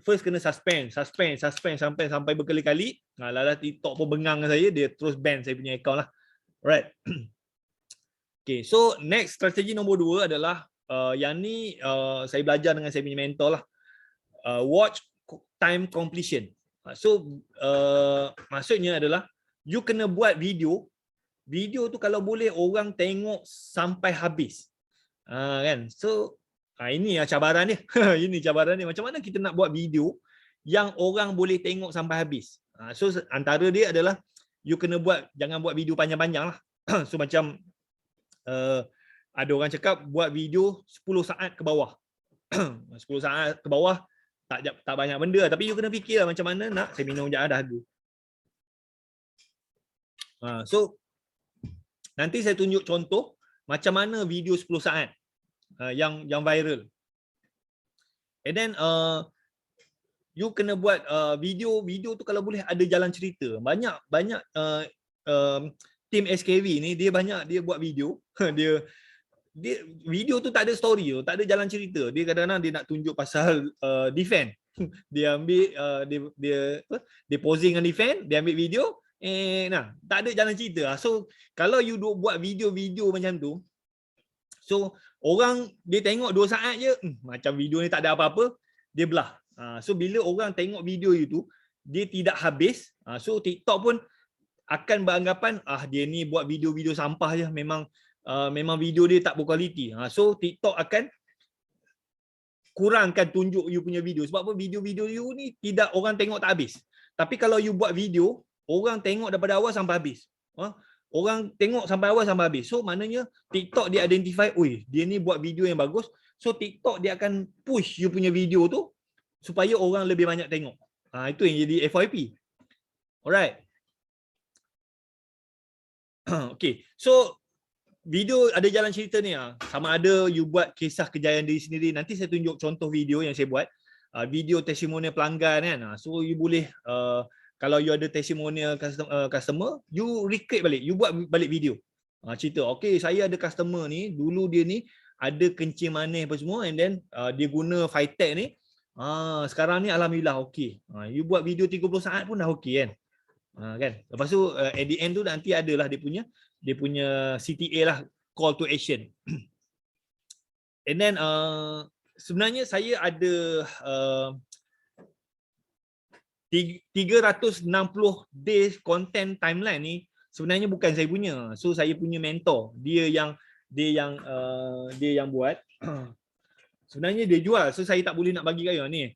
first kena suspend sampai berkali-kali. Lala TikTok pun bengang saya, dia terus ban saya punya account lah. Alright. Okay, so next strategi nombor 2 adalah yang ni saya belajar dengan saya punya mentor lah. Watch time completion. So maksudnya adalah you kena buat video tu kalau boleh orang tengok sampai habis. Kan? So ini cabaran dia. Ini cabaran dia. Macam mana kita nak buat video yang orang boleh tengok sampai habis. So antara dia adalah you kena buat, jangan buat video panjang-panjang lah. So macam ada orang cakap buat video 10 saat ke bawah. 10 saat ke bawah tak banyak benda, tapi you kena fikir lah macam mana nak. Saya minum sekejap dah tu. So nanti saya tunjuk contoh macam mana video 10 saat yang viral. And then you kena buat video tu kalau boleh ada jalan cerita. Banyak tim SKV ni dia buat video. dia video tu tak ada story, tak ada jalan cerita. Dia kadang-kadang dia nak tunjuk pasal defend. Dia ambil dia posing dengan defend, dia ambil video, tak ada jalan cerita. So kalau you buat video-video macam tu, so orang dia tengok 2 saat je, macam video ni tak ada apa-apa, dia belah. So bila orang tengok video itu, dia tidak habis, so TikTok pun akan beranggapan dia ni buat video-video sampah je, memang video dia tak berkualiti. So TikTok akan kurangkan tunjuk you punya video. Sebab apa? Video-video you ni tidak orang tengok tak habis. Tapi kalau you buat video, orang tengok daripada awal sampai habis. Orang tengok sampai awal sampai habis. So maknanya TikTok dia identify, dia ni buat video yang bagus. So TikTok dia akan push you punya video tu supaya orang lebih banyak tengok. Itu yang jadi FYP. Alright. Okay. So video ada jalan cerita ni, sama ada you buat kisah kejayaan diri sendiri. Nanti saya tunjuk contoh video yang saya buat, video testimonial pelanggan kan. So you boleh kalau you ada testimonial customer, you recreate balik, you buat balik video. Cerita, okay, saya ada customer ni, dulu dia ni ada kencing manis apa semua, and then dia guna Vitec ni, sekarang ni alhamdulillah okey. You buat video 30 saat pun dah okey kan. Kan. Lepas tu at the end tu nanti adalah dia punya CTA lah, call to action. And then sebenarnya saya ada 360 days content timeline ni sebenarnya bukan saya punya. So saya punya mentor, dia yang buat. Sebenarnya dia jual, so saya tak boleh nak bagi kat you ni.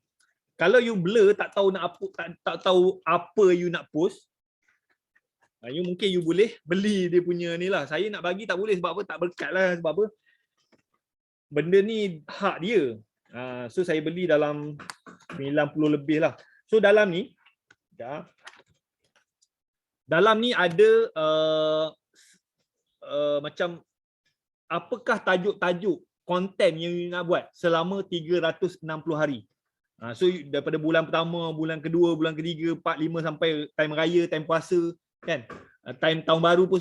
Kalau you blur, tak tahu apa you nak post, you mungkin you boleh beli dia punya ni lah. Saya nak bagi tak boleh, sebab apa? Tak berkat lah. Sebab apa? Benda ni hak dia. So saya beli dalam 90 lebih lah. So dalam ni ada macam apakah tajuk-tajuk konten yang you nak buat selama 360 hari. So daripada bulan pertama, bulan kedua, bulan ketiga, 4, 5 sampai time raya, time puasa kan, time tahun baru pun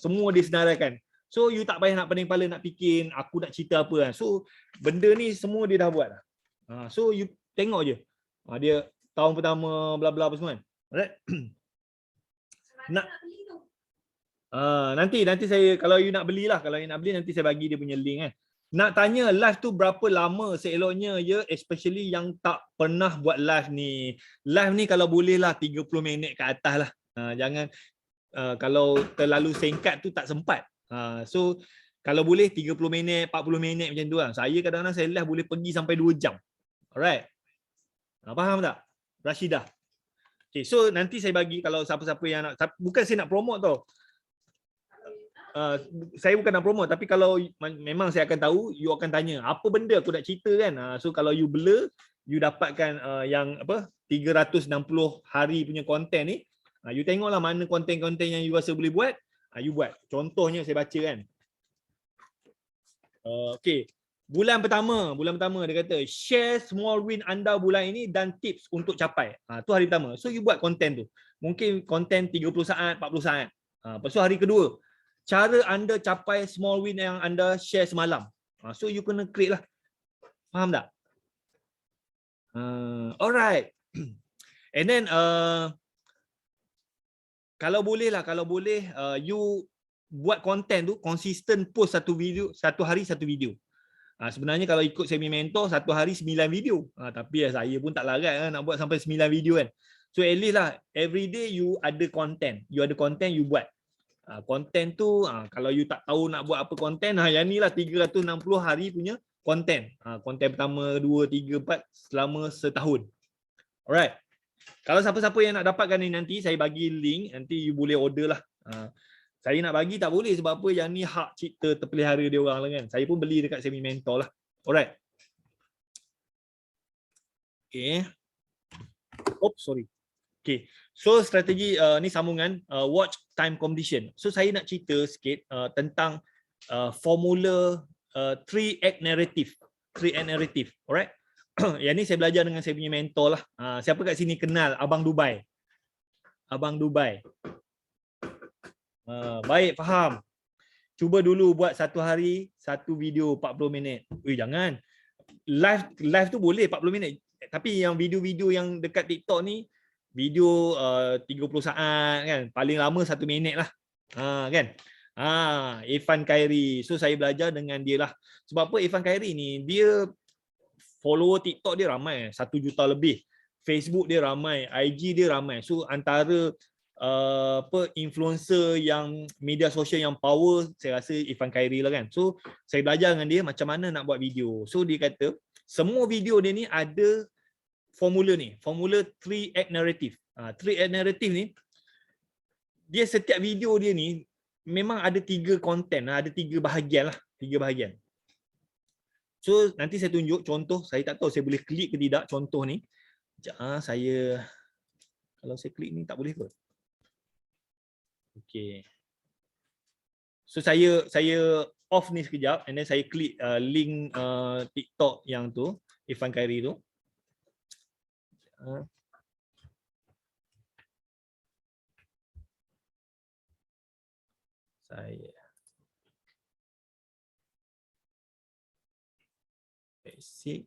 semua dia senaraikan. So you tak payah nak pening kepala nak fikir aku nak cerita apa kan. So benda ni semua dia dah buat. So you tengok je. Dia tahun pertama bla bla apa semua kan. Alright. Nanti saya, kalau you nak beli nanti saya bagi dia punya link kan. Nak tanya live tu berapa lama seeloknya ya, especially yang tak pernah buat live ni. Live ni kalau boleh lah 30 minit ke atas lah. Jangan kalau terlalu singkat tu tak sempat. So kalau boleh 30 minit, 40 minit macam tu lah. Saya kadang-kadang saya live boleh pergi sampai 2 jam. Alright. Faham tak? Rashidah. Okay, so nanti saya bagi kalau siapa-siapa yang nak, bukan saya nak promote tau. Saya bukan nak promote, tapi kalau memang saya akan tahu, you akan tanya apa benda aku nak cerita kan. So kalau you blur, you dapatkan yang apa 360 hari punya konten ni. You tengoklah mana konten-konten yang you rasa boleh buat, you buat. Contohnya saya baca kan. Okay. Bulan pertama dia kata share small win anda bulan ini dan tips untuk capai. Tu hari pertama. So you buat konten tu. Mungkin konten 30 saat, 40 saat. Lepas tu hari kedua, cara anda capai small win yang anda share semalam. So you kena create lah. Faham tak? Alright. And then kalau boleh you buat konten tu konsisten, post satu video, satu hari satu video. Sebenarnya kalau ikut semi mentor satu hari 9 video. Tapi saya pun tak larat nak buat sampai 9 video kan. So at least lah every day you ada konten. You ada konten you buat. Konten tu kalau you tak tahu nak buat apa konten, yang ni lah 360 hari punya konten. Konten pertama, 2, 3, 4 selama setahun. Alright. Kalau siapa-siapa yang nak dapatkan ni nanti saya bagi link, nanti you boleh order lah. Saya nak bagi tak boleh sebab apa, yang ni hak cipta terpelihara dia orang lah kan. Saya pun beli dekat semi mentor lah. Alright. Okay. Oops, sorry. Okay. So strategi ni sambungan watch time competition. So saya nak cerita sikit tentang formula 3-act narrative. 3-act narrative. Alright. Yang ni saya belajar dengan saya punya mentor lah. Siapa kat sini kenal Abang Dubai? Abang Dubai. Baik, faham. Cuba dulu buat satu hari satu video 40 minit. Jangan. Live tu boleh 40 minit. Tapi yang video-video yang dekat TikTok ni video 30 saat kan, paling lama 1 minit lah. Kan? Irfan Khairi. So saya belajar dengan dia lah. Sebab apa Irfan Khairi ni, dia follower TikTok dia ramai, 1 juta lebih. Facebook dia ramai, IG dia ramai. So antara influencer yang media sosial yang power, saya rasa Irfan Khairi lah kan. So saya belajar dengan dia macam mana nak buat video. So dia kata semua video dia ni ada formula ni, formula 3-act narrative. 3-act narrative ni, dia setiap video dia ni memang ada 3 konten, ada 3 bahagian lah, 3 bahagian. So nanti saya tunjuk contoh, saya tak tahu saya boleh klik ke tidak contoh ni. Saya, kalau saya klik ni tak boleh kot. Okay. So saya off ni sekejap and then saya klik link TikTok yang tu, Irfan Khairi tu. Saya basic.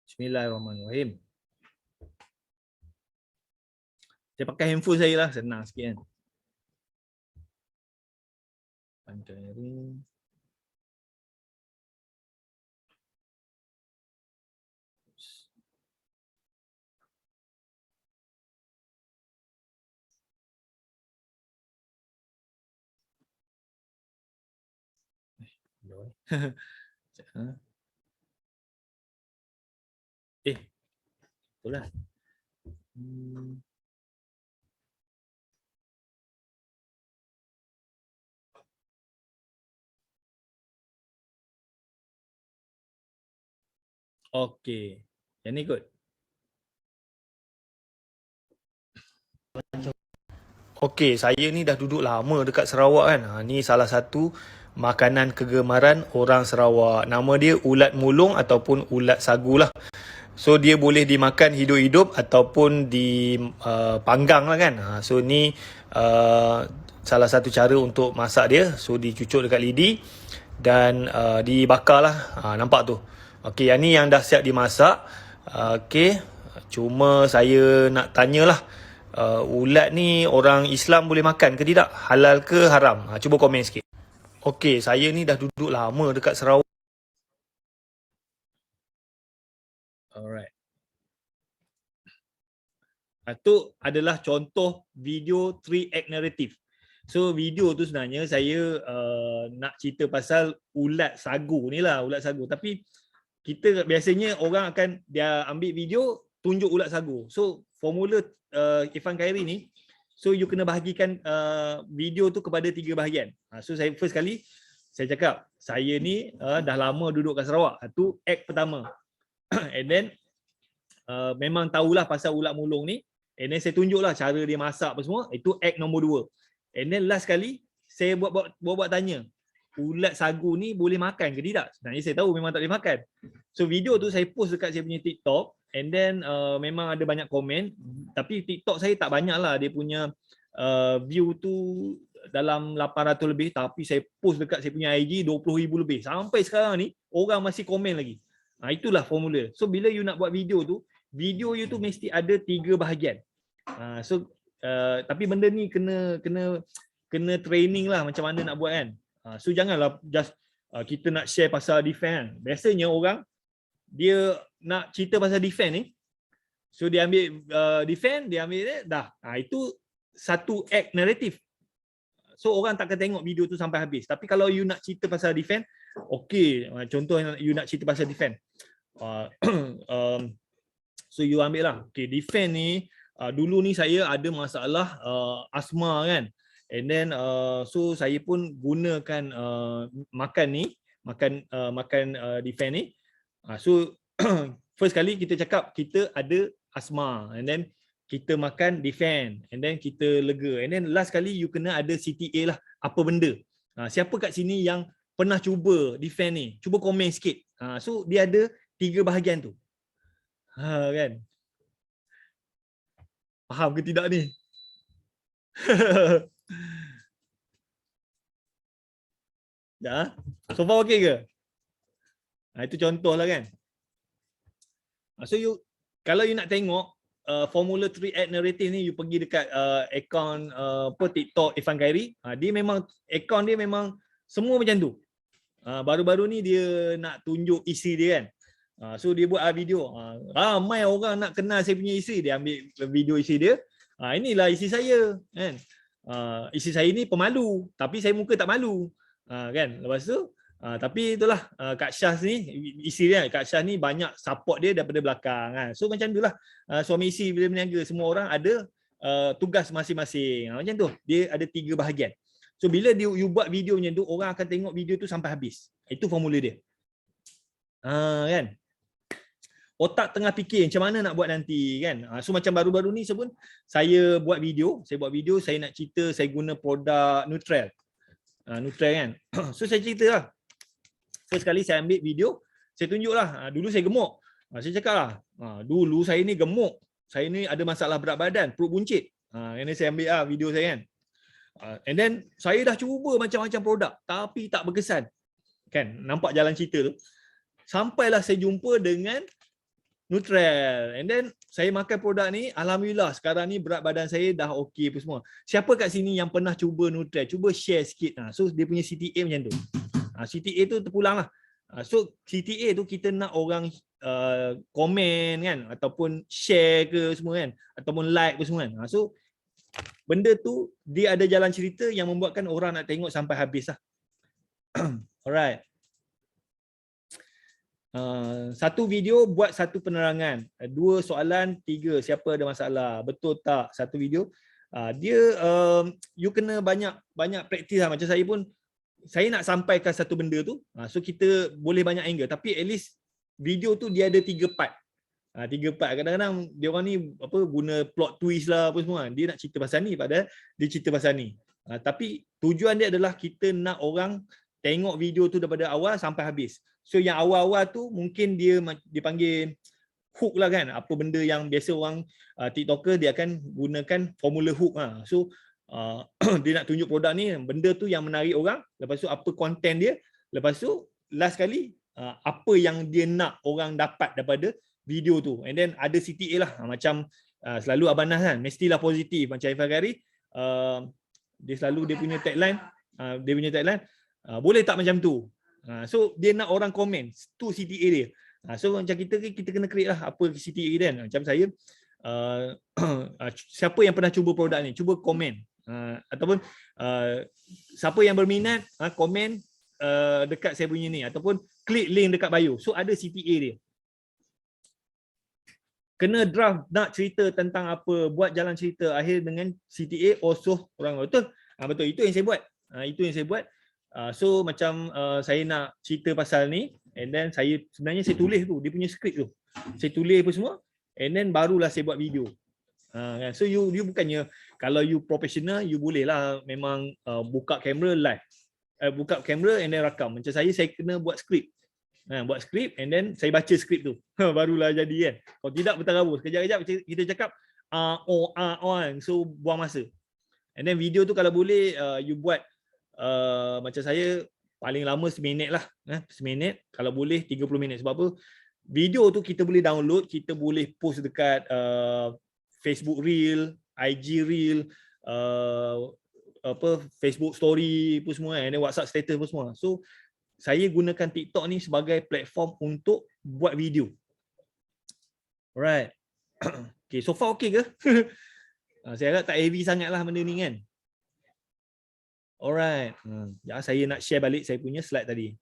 Bismillahirrahmanirrahim. Saya pakai handphone saya lah, senang sikit kan. Khairi. Betul lah. Okey. Yang ni kot. Okey, saya ni dah duduk lama dekat Sarawak kan. Ni salah satu makanan kegemaran orang Sarawak. Nama dia ulat mulung ataupun ulat sagu lah. So dia boleh dimakan hidup-hidup ataupun dipanggang lah kan. So ni salah satu cara untuk masak dia. So dicucuk dekat lidi dan dibakar lah. Nampak tu. Okey, yang ni yang dah siap dimasak. Okey, cuma saya nak tanyalah. Ulat ni orang Islam boleh makan ke tidak? Halal ke haram? Cuba komen sikit. Okey, saya ni dah duduk lama dekat Sarawak. Alright. Itu adalah contoh video 3-act narrative. So video tu sebenarnya saya nak cerita pasal ulat sagu ni lah, ulat sagu. Tapi kita biasanya orang akan dia ambil video tunjuk ulat sagu. So formula Irfan Khairi ni, so you kena bahagikan video tu kepada 3 bahagian. So saya first kali saya cakap saya ni dah lama duduk kat Sarawak. Itu act pertama. And then memang tahulah pasal ulat mulung ni. And then saya tunjuklah cara dia masak apa semua. Itu act nombor 2. And then last kali saya buat tanya, ulat sagu ni boleh makan ke tidak? Sebenarnya saya tahu memang tak boleh makan. So video tu saya post dekat saya punya TikTok. And then memang ada banyak komen. Tapi TikTok saya tak banyak lah. Dia punya view tu dalam 800 lebih. Tapi saya post dekat saya punya IG 20,000 lebih. Sampai sekarang ni orang masih komen lagi. Itulah formula. So bila you nak buat video tu, video you tu mesti ada 3 bahagian. Tapi benda ni kena training lah macam mana nak buat kan. So janganlah just kita nak share pasal defense kan. Biasanya orang dia nak cerita pasal defense ni, so dia ambil defense, dia ambil dia, dah. Itu satu act narrative. So orang takkan tengok video tu sampai habis. Tapi kalau you nak cerita pasal defense, okey, contoh you nak cerita pasal defense. So you ambil lah. Okay, defense ni dulu ni saya ada masalah asma kan. And then so saya pun gunakan makan ni makan defend ni. So first kali kita cakap kita ada asma, and then kita makan defend, and then kita lega, and then last kali you kena ada CTA lah, apa benda. Siapa kat sini yang pernah cuba defend ni? Cuba komen sikit. So dia ada 3 bahagian tu. Kan? Faham ke tidak ni? Ya. So far okey ke? Itu contoh lah kan. So kalau you nak tengok formula 3 act narrative ni, you pergi dekat account TikTok Irfan Khairi. Dia memang account dia memang semua macam tu. Baru-baru ni dia nak tunjuk isi dia kan. So dia buat video. Ramai orang nak kenal saya punya isi, dia ambil video isi dia. Inilah isi saya kan. Isi saya ni pemalu, tapi saya muka tak malu. Kan. Lepas tu tapi itulah Kak Syah ni, isi dia Kak Syah ni banyak support dia daripada belakang kan. So macam itulah suami isi bila berniaga, semua orang ada tugas masing-masing. Macam tu. Dia ada 3 bahagian. So bila you buat video macam tu, orang akan tengok video tu sampai habis. Itu formula dia. Kan. Otak tengah fikir macam mana nak buat nanti kan. So macam baru-baru ni pun saya buat video, saya nak cerita saya guna produk Nutrell. Nutrell kan. So saya cerita lah. First kali saya ambil video, saya tunjuk lah. Dulu saya gemuk. Saya cakap lah, dulu saya ni gemuk. Saya ni ada masalah berat badan, perut buncit. Ini saya ambil lah video saya kan. And then saya dah cuba macam-macam produk tapi tak berkesan. Kan, nampak jalan cerita tu. Sampailah saya jumpa dengan Nutrell. And then saya makan produk ni, alhamdulillah sekarang ni berat badan saya dah okey apa semua. Siapa kat sini yang pernah cuba Nutrell? Cuba share sikit. So dia punya CTA macam tu. CTA tu terpulang lah. So CTA tu kita nak orang komen kan, ataupun share ke semua kan, ataupun like ke semua kan. So benda tu dia ada jalan cerita yang membuatkan orang nak tengok sampai habis lah. Alright. Satu video buat satu penerangan, 2 soalan, 3 siapa ada masalah, betul tak? Satu video dia you kena banyak praktis lah. Macam saya pun, saya nak sampaikan satu benda tu, so kita boleh banyak angle, tapi at least video tu dia ada 3 part. 3 part. Kadang-kadang dia orang ni guna plot twist lah apa semua. Dia nak cerita pasal ni padahal dia cerita pasal ni. Tapi tujuan dia adalah kita nak orang tengok video tu daripada awal sampai habis. So yang awal-awal tu mungkin dia panggil hook lah kan. Apa benda yang biasa orang TikToker dia akan gunakan formula hook lah. So dia nak tunjuk produk ni, benda tu yang menarik orang. Lepas tu apa konten dia. Lepas tu last kali apa yang dia nak orang dapat daripada video tu. And then ada CTA lah. Macam selalu Abang Nas kan, mestilah positif. Macam Irfan Khairi, dia selalu dia punya tagline, boleh tak macam tu. So dia nak orang komen, tu CTA dia. So macam kita kena create lah apa CTA dia kan. Macam saya, siapa yang pernah cuba produk ni, cuba komen. Ataupun siapa yang berminat, komen dekat saya punya ni, ataupun klik link dekat bio. So ada CTA dia. Kena draft, nak cerita tentang apa, buat jalan cerita, akhir dengan CTA, also orang. Betul? Betul, itu yang saya buat. Itu yang saya buat. So macam saya nak cerita pasal ni, and then sebenarnya saya tulis tu, dia punya skrip tu. Saya tulis apa semua, and then barulah saya buat video. So you bukannya, kalau you professional, you boleh lah memang buka kamera live. Buka kamera and then rakam. Macam saya kena buat skrip. Buat skrip and then saya baca skrip tu. Barulah jadi kan. Kalau tidak berterabur. Sekejap-kejap kita cakap on. So buang masa. And then video tu kalau boleh you buat macam saya paling lama seminit lah. Seminit. Kalau boleh 30 minit. Sebab apa? Video tu kita boleh download. Kita boleh post dekat Facebook Reel, IG Reel, Facebook Story apa semua, and then WhatsApp status apa semua. So saya gunakan TikTok ni sebagai platform untuk buat video. Alright. Okay, so far okay ke? Saya harap tak heavy sangat lah benda ni kan. Alright. Saya nak share balik saya punya slide tadi.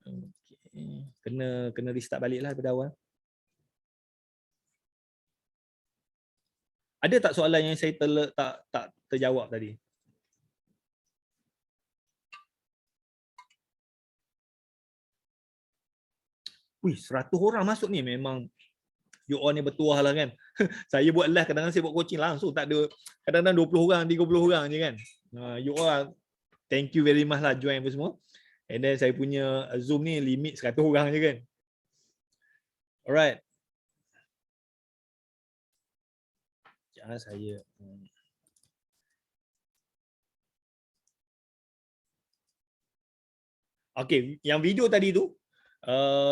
Okay. Kena restart balik lah daripada awal. Ada tak soalan yang saya tak terjawab tadi? wih 100 orang masuk ni, memang you all ni bertuah lah kan. Saya buat live, kadang-kadang saya buat coaching langsung tak ada, kadang-kadang 20 orang, 30 orang je kan. You all thank you very much lah join apa semua. And then saya punya Zoom ni limit 100 orang je kan. Alright. Jangan saya okay, yang video tadi tu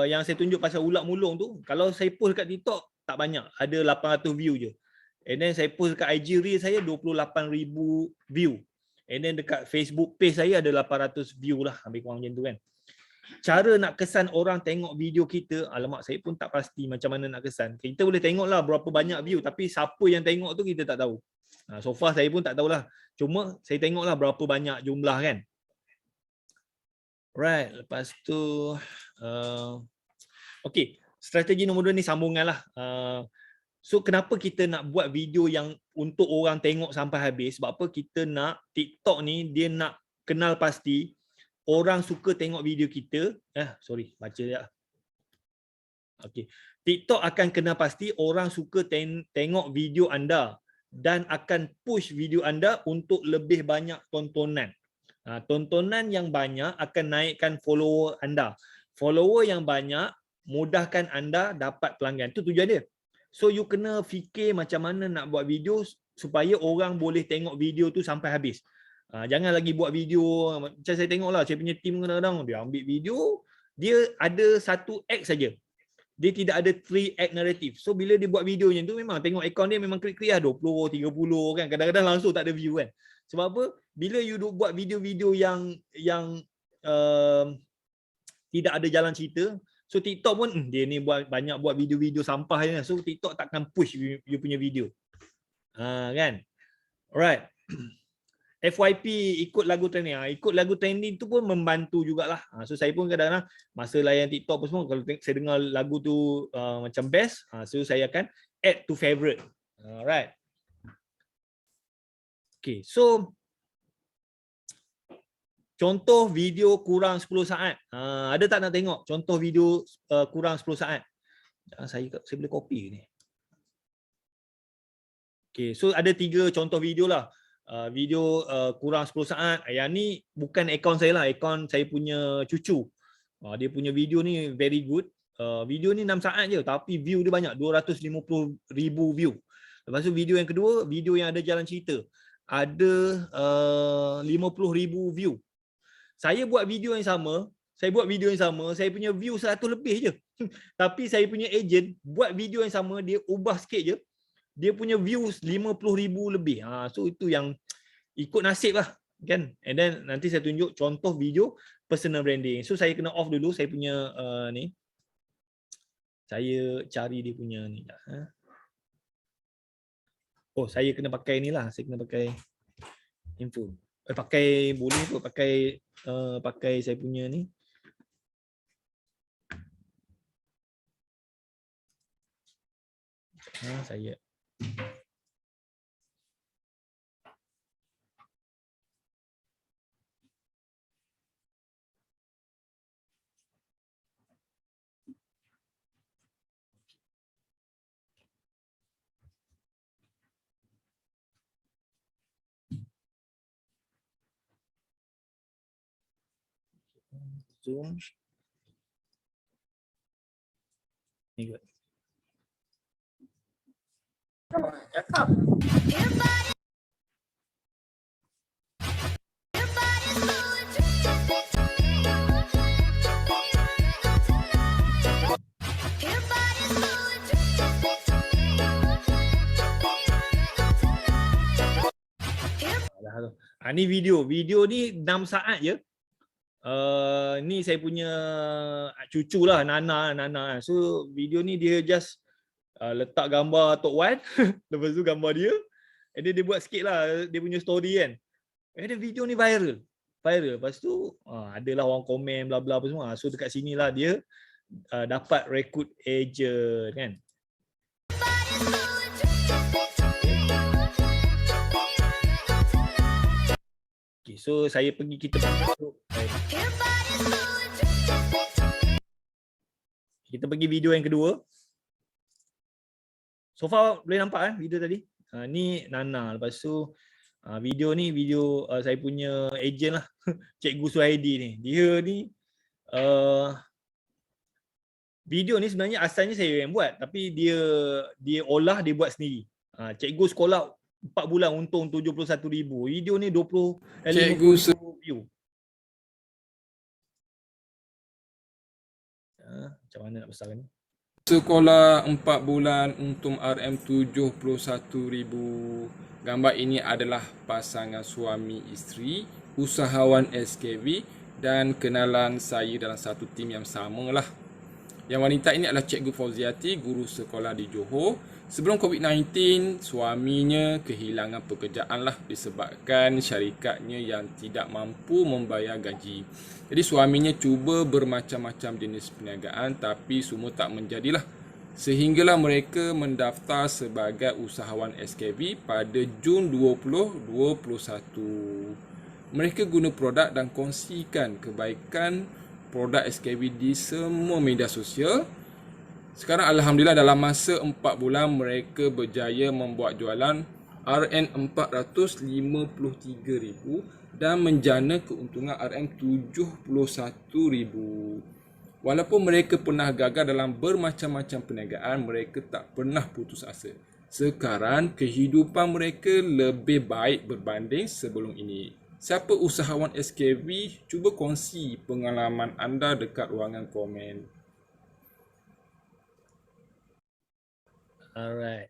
yang saya tunjuk pasal ulat mulung tu, kalau saya post kat TikTok tak banyak, ada 800 view je. And then saya post kat IG reel saya 28,000 view. And then dekat Facebook page saya ada 800 view lah, lebih kurang macam tu kan. Cara nak kesan orang tengok video kita, alamak saya pun tak pasti macam mana nak kesan. Kita boleh tengok lah berapa banyak view, tapi siapa yang tengok tu kita tak tahu. So far saya pun tak tahulah. Cuma saya tengok lah berapa banyak jumlah kan. Right, lepas tu okay, strategi nombor 2 ni sambungan lah. So kenapa kita nak buat video yang untuk orang tengok sampai habis? Sebab apa? Kita nak TikTok ni dia nak kenal pasti orang suka tengok video kita. Sorry, baca je. Okay, TikTok akan kenal pasti orang suka tengok video anda dan akan push video anda untuk lebih banyak tontonan. Tontonan yang banyak akan naikkan follower anda. Follower yang banyak mudahkan anda dapat pelanggan. Itu tujuan dia. So you kena fikir macam mana nak buat video supaya orang boleh tengok video tu sampai habis. Jangan lagi buat video macam saya tengoklah, saya punya team kadang-kadang dia ambil video, dia ada satu act saja. Dia tidak ada 3 act narrative. So bila dia buat video macam tu, memang tengok akaun dia memang klik-klik lah 20, 30 kan. Kadang-kadang langsung tak ada view kan. Sebab apa? Bila you buat video-video yang tidak ada jalan cerita, so TikTok pun dia ni banyak buat video-video sampah je. So TikTok takkan push you punya video. Kan? Alright. FYP ikut lagu trending. Ikut lagu trending tu pun membantu jugalah. So saya pun kadang-kadang masa layan TikTok pun semua, kalau saya dengar lagu tu macam best, so saya akan add to favorite. Alright. Okay, so contoh video kurang 10 saat. Ada tak nak tengok contoh video kurang 10 saat? Saya boleh copy ni. Okay, so ada 3 contoh video lah. Video kurang 10 saat. Yang ni bukan akaun saya lah, akaun saya punya cucu. Dia punya video ni very good. Video ni 6 saat je tapi view dia banyak, 250,000 view. Lepas tu video yang kedua, video yang ada jalan cerita, ada 50,000 view. Saya buat video yang sama, saya punya view 100 lebih je. Tapi saya punya agent buat video yang sama, dia ubah sikit je, dia punya views 50,000 lebih. So itu yang ikut nasib lah kan. And then nanti saya tunjuk contoh video personal branding. So saya kena off dulu saya punya ni. Saya cari dia punya ni. Oh, saya kena pakai ni lah. Saya kena pakai handphone. Pakai boleh kot pakai pakai saya punya ni. Saya Zoom. Ni kot. Cakap. Ni video ni 6 saat je. Ni saya punya cucu lah, Nana. So video ni dia just letak gambar Tok Wan lepas tu gambar dia, and then dia buat sikit lah dia punya story kan, and then video ni viral. Lepas tu adalah orang komen bla bla apa semua. So dekat sini lah dia dapat rekrut agent kan. Okay, so saya pergi, kita masuk Kita pergi video yang kedua. So far boleh nampak video tadi. Ni Nana. Lepas tu video ni video saya punya agent lah. Cikgu Suhaidi ni. Dia ni video ni sebenarnya asalnya saya yang buat, tapi dia olah, dia buat sendiri. Cikgu sekolah 4 bulan untung 71,000. Video ni 50 view. Macam mana nak besarkan ni? Sekolah 4 bulan untung RM71,000. Gambar ini adalah pasangan suami isteri, usahawan SKV dan kenalan saya dalam satu tim yang sama lah. Yang wanita ini adalah Cikgu Fauziati, guru sekolah di Johor. Sebelum COVID-19, suaminya kehilangan pekerjaan lah disebabkan syarikatnya yang tidak mampu membayar gaji. Jadi suaminya cuba bermacam-macam jenis perniagaan tapi semua tak menjadilah. Sehinggalah mereka mendaftar sebagai usahawan SKV pada Jun 2021. Mereka guna produk dan kongsikan kebaikan produk SKV di semua media sosial. Sekarang Alhamdulillah dalam masa 4 bulan mereka berjaya membuat jualan RM453,000 dan menjana keuntungan RM71,000. Walaupun mereka pernah gagal dalam bermacam-macam perniagaan, mereka tak pernah putus asa. Sekarang kehidupan mereka lebih baik berbanding sebelum ini. Siapa usahawan SKV, cuba kongsi pengalaman anda dekat ruangan komen. Alright.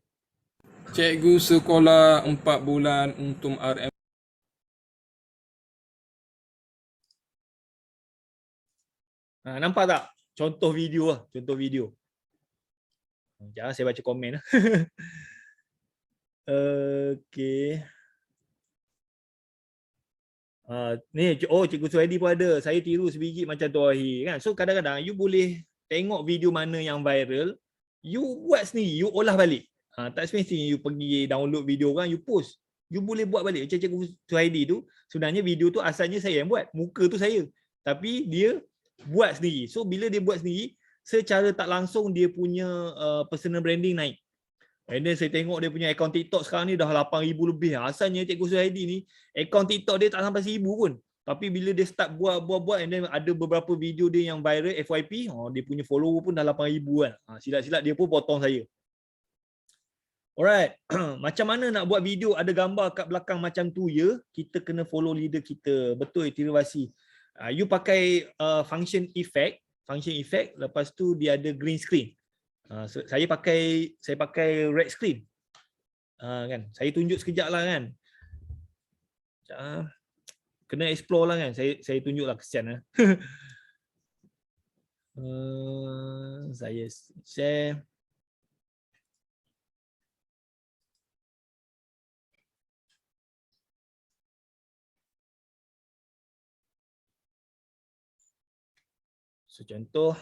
Cikgu sekolah 4 bulan untung RM. Nampak tak? Contoh video lah. Contoh video. Jangan saya baca komen lah. Okay. Ni, Cikgu Suhaidi pun ada. Saya tiru sebiji macam tu Ahir kan. So kadang-kadang you boleh tengok video mana yang viral, you buat sendiri, you olah balik. Tak semestinya you pergi download video orang, you post. You boleh buat balik. Macam Cikgu Suhaidi tu, sebenarnya video tu asalnya saya yang buat. Muka tu saya. Tapi dia buat sendiri. So bila dia buat sendiri, secara tak langsung dia punya personal branding naik. And then saya tengok dia punya akaun TikTok sekarang ni dah 8,000 lebih. Asalnya Cikgu Suhaidi ni, akaun TikTok dia tak sampai 1,000 pun. Tapi bila dia start buat and then ada beberapa video dia yang viral FYP, dia punya follower pun dah 8,000 kan. Silat-silat dia pun potong saya. Alright, macam mana nak buat video ada gambar kat belakang macam tu ya? Kita kena follow leader kita. Betul, Tirivasi. You pakai function effect, lepas tu dia ada green screen. Saya pakai red screen. Kan? Saya tunjuk sekejap lah kan. Kena explore lah kan. Saya tunjuk lah, kesian lah. Saya share. So contoh,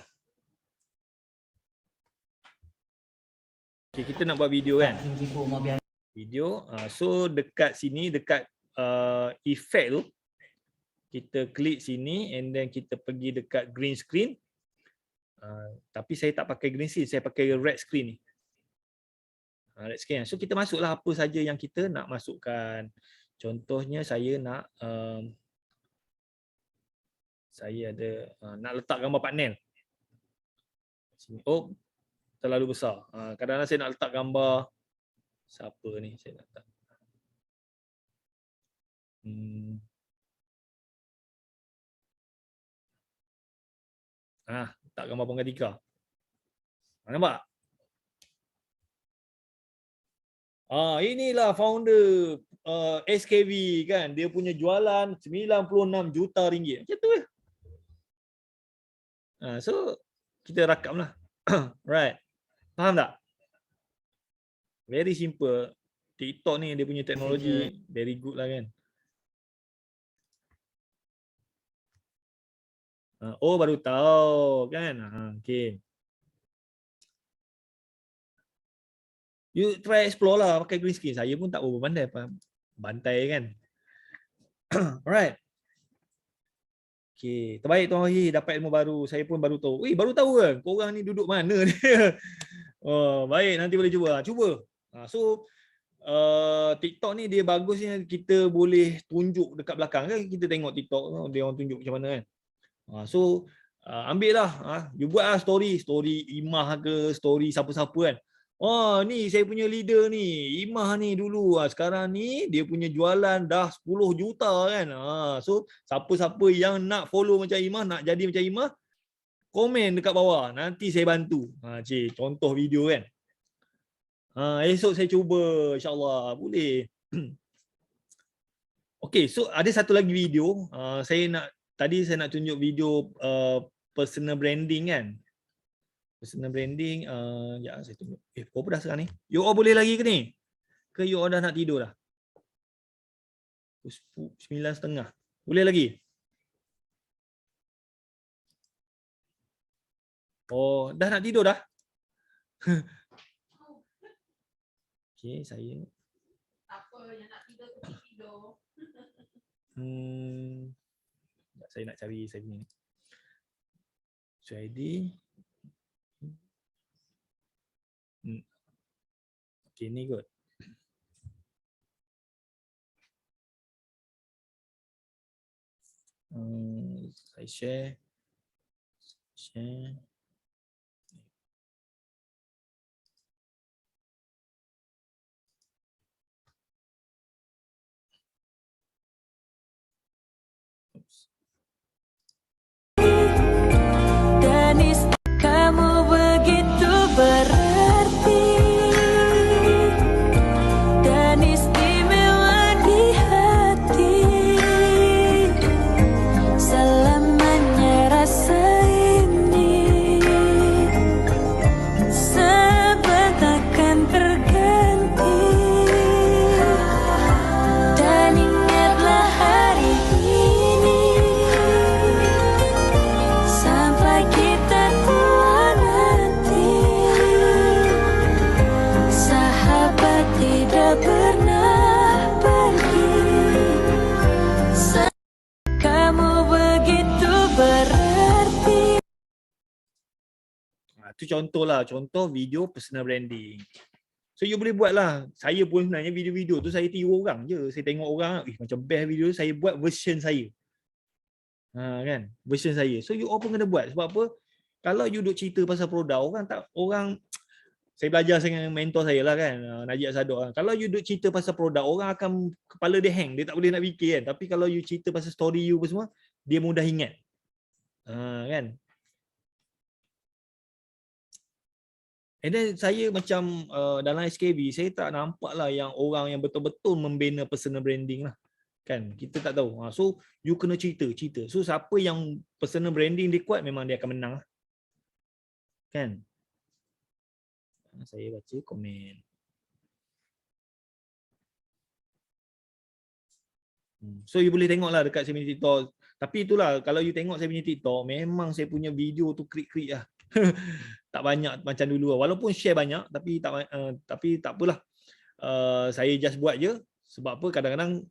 okay, kita nak buat video kan. Video, so dekat sini, dekat effect tu, kita klik sini and then kita pergi dekat green screen. Tapi saya tak pakai green screen, saya pakai red screen ni. Red screen. So kita masuklah apa saja yang kita nak masukkan. Contohnya saya nak nak letak gambar panel. Oh, terlalu besar. Kadang-kadang saya nak letak gambar siapa ni saya nak letak. Letak gambar penggantika. Nampak? Inilah founder SKV kan. Dia punya jualan 96 juta ringgit. Macam tu lah. So kita rakamlah. Right. Faham tak? Very simple. TikTok ni dia punya teknologi very good lah kan. Oh baru tahu kan. Okay. You try explore lah pakai green screen. Saya pun tak berapa pandai bantai kan. Alright. Okey, terbaik Tuan Wahid dapat ilmu baru. Saya pun baru tahu. Baru tahu ke? Korang ni duduk mana dia? Oh, baik, nanti boleh cuba. Cuba. So TikTok ni dia bagusnya kita boleh tunjuk dekat belakang kan, kita tengok TikTok dia orang tunjuk macam mana kan. So ambil lah, you buat lah story Imah ke, story siapa-siapa kan. Oh ni saya punya leader ni, Imah ni dulu, sekarang ni dia punya jualan dah 10 juta kan. So siapa-siapa yang nak follow macam Imah, nak jadi macam Imah, komen dekat bawah, nanti saya bantu. Cik, contoh video kan. Esok saya cuba, insyaAllah boleh. Okey, so ada satu lagi video. Tadi saya nak tunjuk video personal branding kan. Personal branding, sekejap saya tunjuk. Berapa dah sekarang ni? You all boleh lagi ke ni? Ke you all dah nak tidur dah? 9.30. Boleh lagi? Oh, dah nak tidur dah? Okey, saya. Apa yang nak tidur tu tidur. Saya nak cari saya punya. So ID. Okey, ni kot. Saya share. Danis, kamu begitu berarti dan istimewa di hati. Selamanya rasa ini sahabat akan terganti. Dan ingatlah hari ini sampai kita tua nanti, sahabat tidak pernah pergi. Kamu begitu berarti. Itu contoh lah, contoh video personal branding. So you boleh buat lah. Saya pun sebenarnya video-video tu saya tiru orang je. Saya tengok orang, macam best video, saya buat version saya. Kan? Version saya. So you all pun kena buat. Sebab apa? Kalau you duk cerita pasal produk, saya belajar dengan mentor saya lah kan, Najib Sadok. Kalau you duk cerita pasal produk, orang akan kepala dia hang, dia tak boleh nak fikir kan. Tapi kalau you cerita pasal story you apa semua, dia mudah ingat. Kan? And then saya macam dalam SKB, saya tak nampak lah yang orang yang betul-betul membina personal branding lah. Kan? Kita tak tahu. So, you kena cerita. So, siapa yang personal branding dia kuat, memang dia akan menang lah. Kan? Saya baca komen. So, you boleh tengok lah dekat saya punya TikTok. Tapi itulah, kalau you tengok saya punya TikTok, memang saya punya video tu krik-krik lah. Tak banyak macam dulu. Walaupun share banyak, tapi tak apalah. Saya just buat je. Sebab apa, kadang-kadang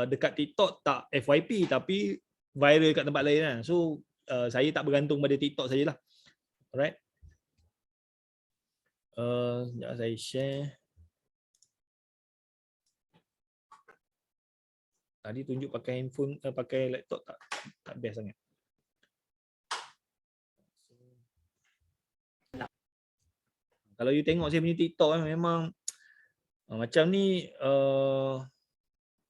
dekat TikTok tak FYP, tapi viral kat tempat lain kan. So, saya tak bergantung pada TikTok sajalah. Alright. Sekejap saya share. Tadi tunjuk pakai handphone, pakai laptop tak best sangat. Kalau you tengok saya punya TikTok memang macam ni.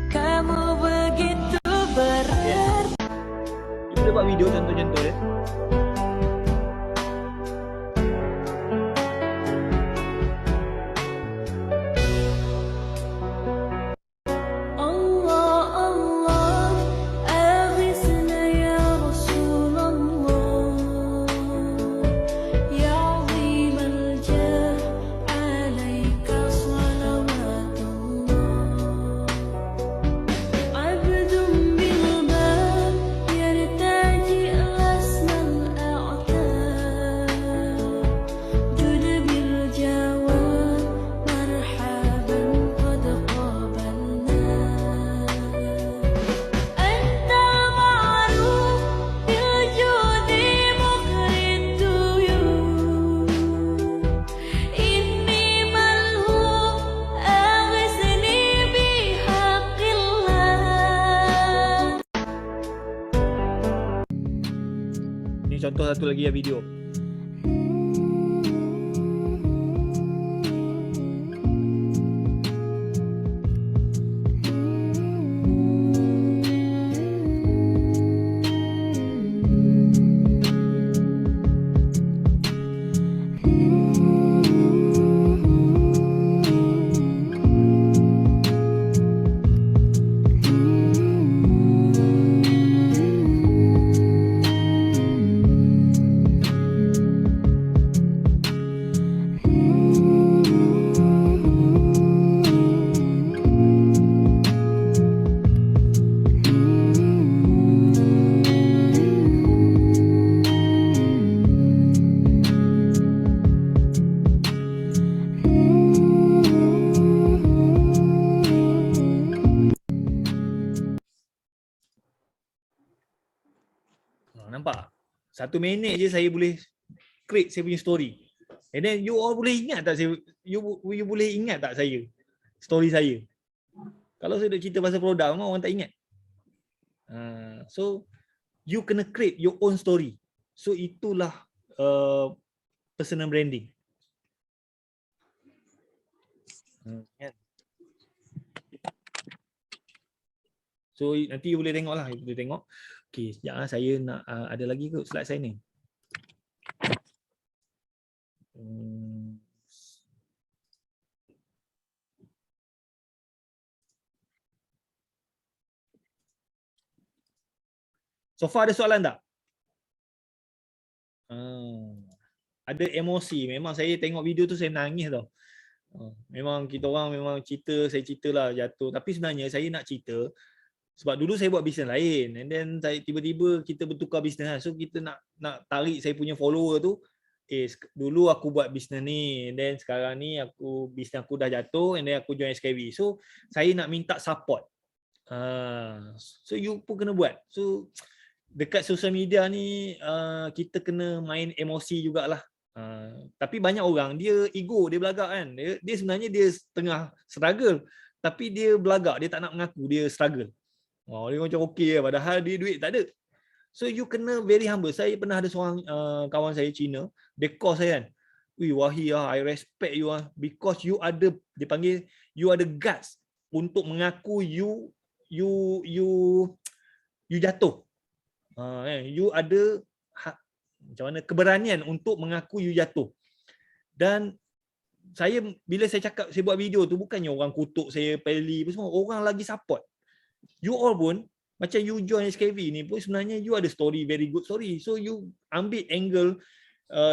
Kamu begitu berarti. You boleh buat video contoh-contoh dia. Allah Allah, aghithna ya Rasulullah, ya azim al-jah, alaika salawatullah. Abdun bil bab yartaji al-asna contoh satu lagi ya video. Nampak? 1 minit je saya boleh create saya punya story. And then you all boleh ingat tak saya, you boleh ingat tak saya? Story saya. Kalau saya nak cerita pasal produk, memang orang tak ingat. So you kena create your own story. So itulah personal branding. Kan? So nanti you boleh tengok lah, you boleh tengok. Okay, sekejap lah, saya nak ada lagi kot slide saya ni. So far ada soalan tak? Ada emosi. Memang saya tengok video tu saya nangis tau. Memang kita orang memang cerita, saya cerita lah jatuh. Tapi sebenarnya saya nak cerita sebab dulu saya buat bisnes lain, and then saya tiba-tiba kita bertukar bisnes lah. So kita nak tarik saya punya follower tu, dulu aku buat bisnes ni, and then sekarang ni bisnes aku dah jatuh, and then aku join SKV. So saya nak minta support. So you pun kena buat. So dekat social media ni kita kena main emosi jugalah. Tapi banyak orang dia ego, dia belagak kan. Dia sebenarnya dia tengah struggle, tapi dia belagak, dia tak nak mengaku dia struggle. Dia macam okey lah, padahal dia duit tak ada. So you kena very humble. Saya pernah ada seorang kawan saya Cina, dia call saya kan, Wahid I respect you because you ada, dia panggil you ada guts untuk mengaku you jatuh. You ada macam mana keberanian untuk mengaku you jatuh. Dan saya bila saya cakap saya buat video tu, bukannya orang kutuk saya peli apa semua, orang lagi support. You all pun macam you join SKV ni pun sebenarnya you ada story, very good story. So you ambil angle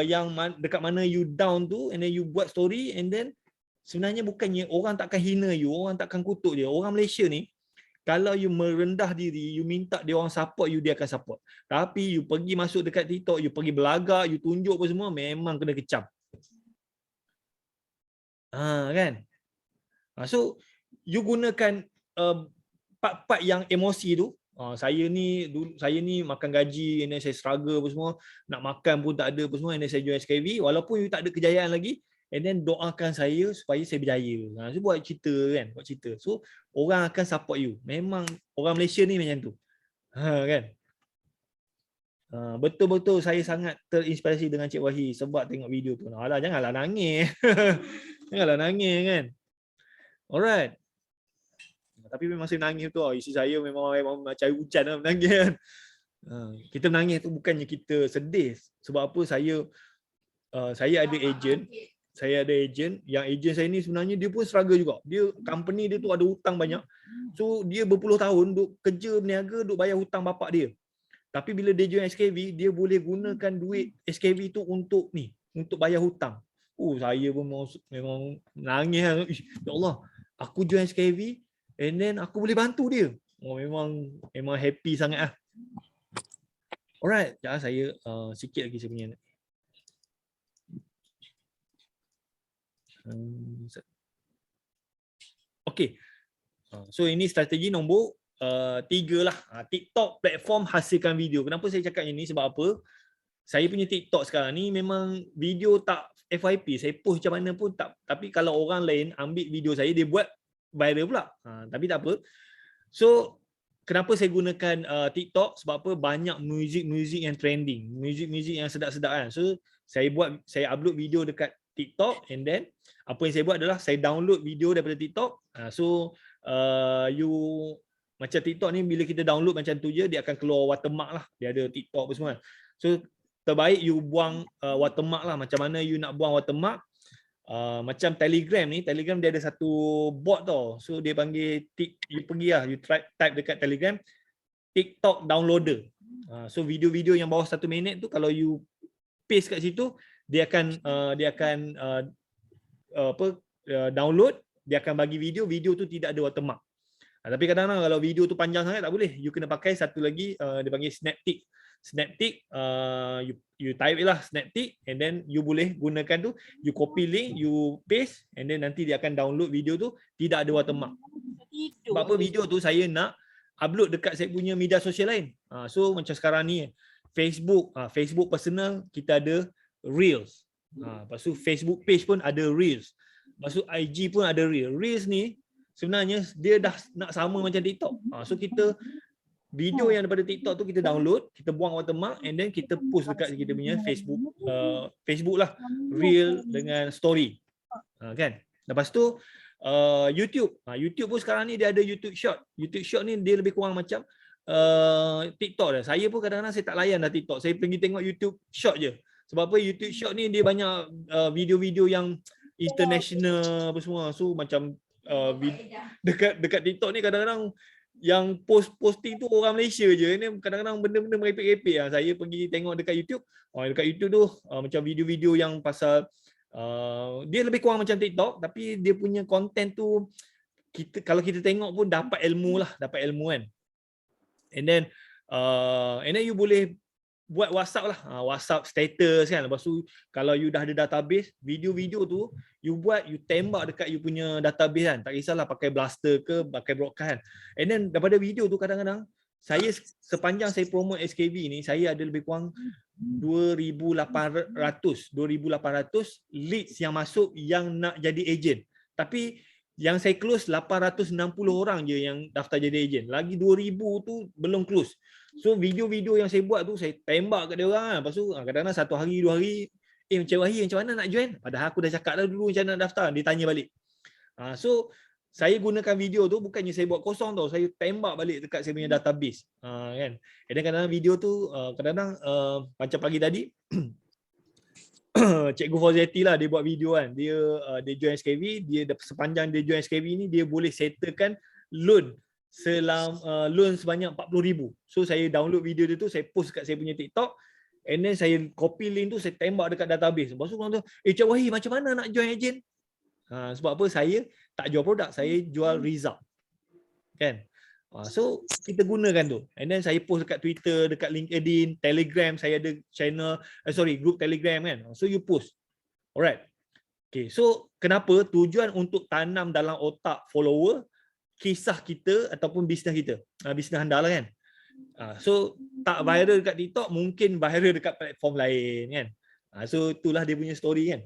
yang dekat mana you down tu, and then you buat story, and then sebenarnya bukannya orang takkan hina you, orang takkan kutuk dia. Orang Malaysia ni kalau you merendah diri, you minta dia orang support you, dia akan support. Tapi you pergi masuk dekat TikTok, you pergi belagak, you tunjuk apa semua, memang kena kecam. Kan? So you gunakan part-part yang emosi tu. Saya ni makan gaji, and then saya struggle apa semua, nak makan pun tak ada apa semua, and then saya join SKV walaupun you tak ada kejayaan lagi, and then doakan saya supaya saya berjaya. So buat cerita kan, buat cerita. So orang akan support you. Memang orang Malaysia ni macam tu. Kan? Betul-betul saya sangat terinspirasi dengan Cik Wahid sebab tengok video tu. Alah, janganlah nangis. Janganlah nangis kan. Alright. Tapi memang saya nangis tu, isi saya memang macam hujan lah menangis kan. Kita menangis tu bukannya kita sedih. Sebab apa, saya ada ejen. Saya ada ejen, yang ejen saya ni sebenarnya dia pun struggle juga. Dia company dia tu ada hutang banyak. So dia berpuluh tahun duk kerja berniaga, duk bayar hutang bapak dia. Tapi bila dia join SKV, dia boleh gunakan duit SKV tu untuk bayar hutang. Saya pun memang nangis. Ya Allah, aku join SKV, and then aku boleh bantu dia. Memang happy sangat lah. Alright, jangan saya sikit lagi saya punya. Okay. So ini strategi nombor 3 lah. TikTok platform hasilkan video. Kenapa saya cakap ini? Sebab apa? Saya punya TikTok sekarang ni memang video tak FYP. Saya post macam mana pun tak. Tapi kalau orang lain ambil video saya, dia buat viral pula. Tapi tak apa. So kenapa saya gunakan TikTok? Sebab apa? Banyak muzik yang trending, muzik yang sedap-sedap kan. So saya upload video dekat TikTok, and then apa yang saya buat adalah saya download video daripada TikTok. So you macam TikTok ni bila kita download macam tu je, dia akan keluar watermark lah. Dia ada TikTok apa semua. So terbaik you buang watermark lah. Macam mana you nak buang watermark? Macam Telegram ni, Telegram dia ada satu bot tau. So dia panggil, you pergi lah, you type dekat Telegram TikTok downloader. So video-video yang bawah 1 minit tu kalau you paste kat situ, dia akan download, dia akan bagi video tu tidak ada watermark. Tapi kadang-kadang kalau video tu panjang sangat tak boleh. You kena pakai satu lagi, dia panggil Snaptik. Snaptik, you type lah Snaptik, and then you boleh gunakan tu, you copy link, you paste, and then nanti dia akan download video tu tidak ada watermark. Sebab apa video tu saya nak upload dekat saya punya media sosial lain. So macam sekarang ni Facebook, Facebook personal kita ada Reels. Lepas tu Facebook page pun ada Reels. Lepas tu IG pun ada Reels. Reels ni sebenarnya dia dah nak sama macam TikTok. So kita video yang daripada TikTok tu kita download, kita buang watermark, and then kita post dekat kita punya Facebook, Facebook lah, Reel dengan Story, kan. Lepas tu YouTube, YouTube pun sekarang ni dia ada YouTube Short. YouTube Short ni dia lebih kurang macam TikTok dah. Saya pun kadang-kadang saya tak layan dah TikTok. Saya pergi tengok YouTube Short je. Sebab apa? YouTube Short ni dia banyak video-video yang international apa semua. So macam dekat TikTok ni kadang-kadang yang posting tu orang Malaysia je. Ni kadang-kadang benda-benda merepek-repek lah. Saya pergi tengok dekat YouTube. Dekat YouTube tu macam video-video yang pasal dia lebih kurang macam TikTok, tapi dia punya konten tu kalau kita tengok pun dapat ilmu lah, dapat ilmu kan. And then you boleh buat WhatsApp lah, WhatsApp status kan. Lepas tu kalau you dah ada database, video-video tu you buat, you tembak dekat you punya database kan. Tak kisahlah pakai blaster ke, pakai broadcast kan. And then daripada video tu kadang-kadang saya sepanjang saya promote SKV ni, saya ada lebih kurang 2,800 leads yang masuk yang nak jadi ejen. Tapi yang saya close 860 orang je yang daftar jadi ejen. Lagi 2,000 tu belum close. So video-video yang saya buat tu saya tembak kat dia orang. Lepas tu kadang-kadang 1 hari 2 hari, Encik Wahid macam mana nak join? Padahal aku dah cakap dah dulu macam mana nak daftar. Dia tanya balik. So saya gunakan video tu bukannya saya buat kosong tau. Saya tembak balik dekat saya punya database. Kan. Dan kadang-kadang video tu kadang-kadang macam pagi tadi Cikgu Fauziati lah dia buat video kan. Dia join SKV, dia sepanjang dia join SKV ni dia boleh settlekan loan loan sebanyak 40,000. So saya download video dia tu, saya post kat saya punya TikTok, and then saya copy link tu, saya tembak dekat database. Lepas tu orang tu, Cik Wahid macam mana nak join ejen? Sebab apa? Saya tak jual produk, saya jual result. Kan? So kita gunakan tu. And then saya post dekat Twitter, dekat LinkedIn, Telegram, saya ada channel, group Telegram kan. So you post. Alright. Okay, so kenapa? Tujuan untuk tanam dalam otak follower kisah kita ataupun bisnes kita. Bisnes anda lah kan. So tak viral dekat TikTok, mungkin viral dekat platform lain kan. So itulah dia punya story kan.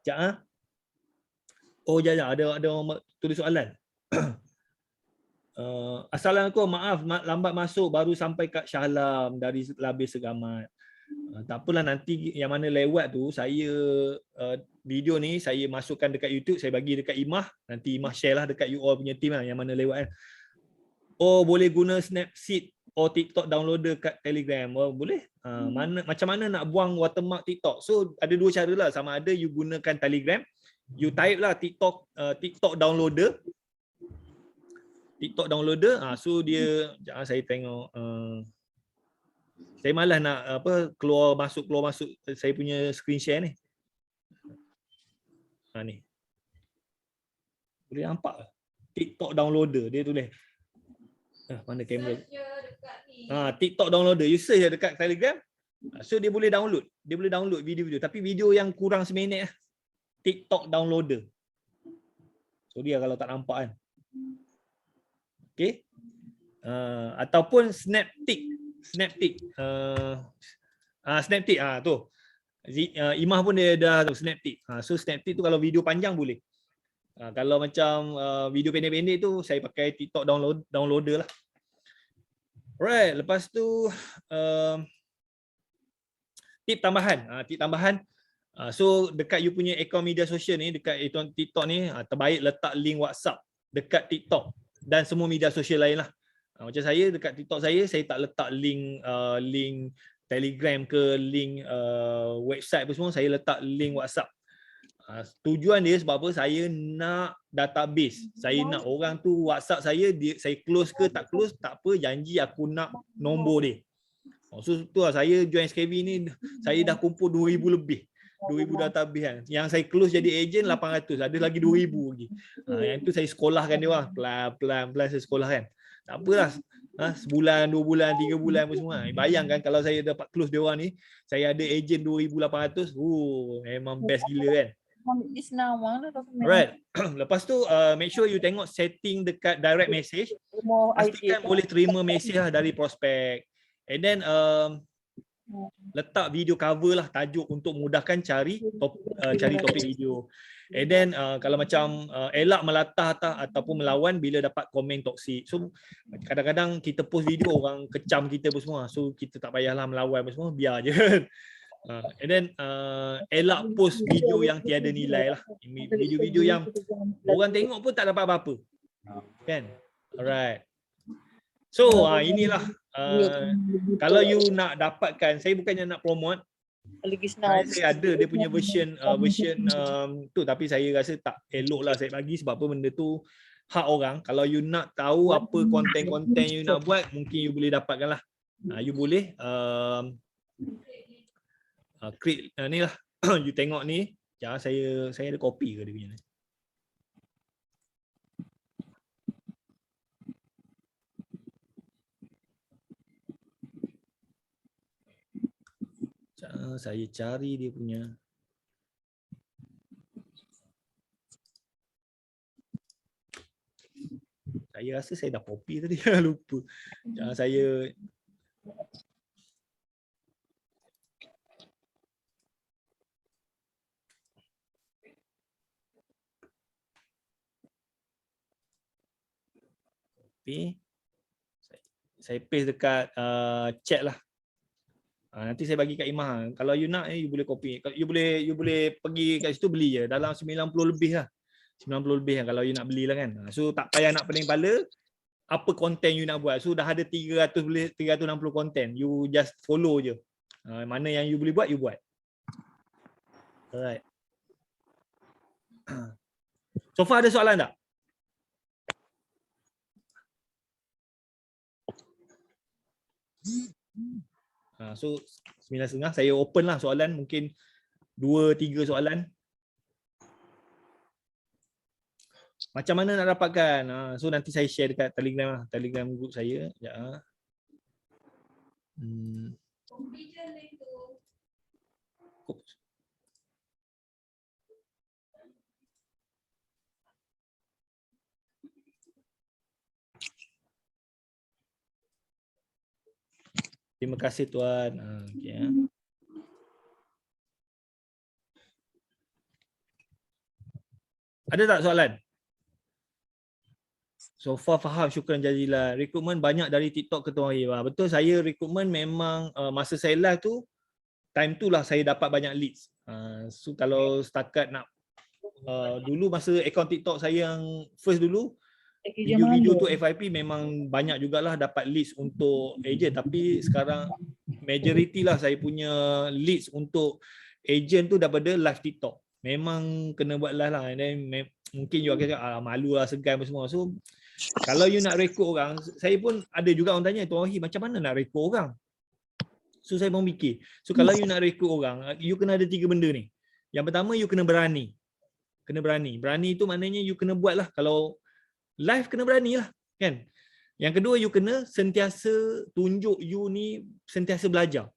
Sekejap Oh ya, ada orang tulis soalan. Assalamualaikum, maaf lambat masuk, baru sampai kat Shah Alam dari Labis Segamat. Tak apalah, nanti yang mana lewat tu saya video ni saya masukkan dekat YouTube, saya bagi dekat Imah, nanti Imah share lah dekat you all punya team lah yang mana lewat kan. Boleh guna Snapseed TikTok downloader kat Telegram. Boleh. Macam mana nak buang watermark TikTok? So ada dua cara lah, sama ada you gunakan Telegram, you type lah TikTok downloader. TikTok downloader. So dia, jangan saya tengok. Saya malas nak keluar masuk saya punya screen share ni. Ni. Boleh nampak? TikTok downloader dia tulis. Mana kamera? TikTok downloader. You search dekat Telegram. So dia boleh download. Dia boleh download video-video. Tapi video yang kurang seminit. TikTok downloader. So dia kalau tak nampak kan. Okay. Ataupun Snaptik. Snaptik tu. Imah pun dia dah tu Snaptik. So Snaptik tu kalau video panjang boleh. Kalau macam video pendek-pendek tu saya pakai TikTok downloader lah. Right, lepas tu tip tambahan. Tip tambahan. So dekat you punya akaun media sosial ni, dekat akaun TikTok ni, terbaik letak link WhatsApp dekat TikTok dan semua media sosial lain lah. Macam saya dekat TikTok saya tak letak link link Telegram ke link website apa semua, saya letak link WhatsApp. Tujuan dia sebab apa? Saya nak database. Saya nak orang tu WhatsApp saya, saya close ke tak close, tak apa, janji aku nak nombor dia. So tu lah, saya join SKV ni, saya dah kumpul 2,000 lebih. 2,000 database kan. Yang saya close jadi ejen 800, ada lagi 2,000 lagi. Yang tu saya sekolahkan dia lah, pelan-pelan saya sekolahkan. Tak apalah. Sebulan, 2 bulan, 3 bulan apa semua. Bayangkan kalau saya dapat close dia orang ni, saya ada ejen 2,800. Memang best gila kan. Right. Lepas tu make sure you tengok setting dekat direct message. Pastikan boleh terima message lah dari prospek. And then letak video cover lah, tajuk untuk mudahkan cari topik video. And then kalau macam elak melatah ataupun melawan bila dapat komen toksik. So kadang-kadang kita post video orang kecam kita apa semua. So kita tak payahlah melawan apa semua, biar je. And then elak post video yang tiada nilai lah. Video-video yang orang tengok pun tak dapat apa-apa. Kan? Alright. So inilah kalau you nak dapatkan, saya bukannya nak promote. Saya ada dia punya version tu, tapi saya rasa tak elok lah saya bagi sebab apa, benda tu hak orang. Kalau you nak tahu apa konten-konten you nak buat, mungkin you boleh dapatkan lah. You boleh create ni lah. You tengok ni, jangan saya ada copy ke dia punya ni. Saya cari dia punya. Saya rasa saya dah copy tadi, lupa. Jangan saya copy. Saya paste dekat chat lah. Nanti saya bagi kat Imah. Kalau you nak, you boleh copy. You boleh pergi kat situ beli je. Dalam 90 lebih lah. 90 lebih lah kalau you nak beli lah kan. So tak payah nak pening kepala apa konten you nak buat. So dah ada 360 konten. You just follow je. Mana yang you boleh buat, you buat. Alright. So far ada soalan tak? So 9.30 saya open lah soalan, mungkin 2-3 soalan. Macam mana nak dapatkan? So nanti saya share dekat Telegram lah, Telegram group saya. Ya. Terima kasih Tuan. Okay, ya. Ada tak soalan? So far faham, syukran jazilan. Rekrutmen banyak dari TikTok ke Tuan Wahid. Betul, saya rekrutmen memang masa saya live tu, time tu lah saya dapat banyak leads. So kalau setakat nak dulu masa akaun TikTok saya yang first dulu, video-video tu FYP memang banyak jugalah dapat leads untuk agent, tapi sekarang majority lah saya punya leads untuk agent tu daripada live TikTok. Memang kena buat live lah. And then mungkin you akan cakap malu lah, segan apa semua. So kalau you nak rekrut orang, saya pun ada juga orang tanya, Tuan Wahid macam mana nak rekrut orang? So saya pun fikir. So kalau you nak rekrut orang, you kena ada 3 benda ni. Yang pertama, you kena berani. Kena berani. Berani tu maknanya you kena buat lah. Kalau live kena berani lah kan. Yang kedua, you kena sentiasa tunjuk you ni sentiasa belajar.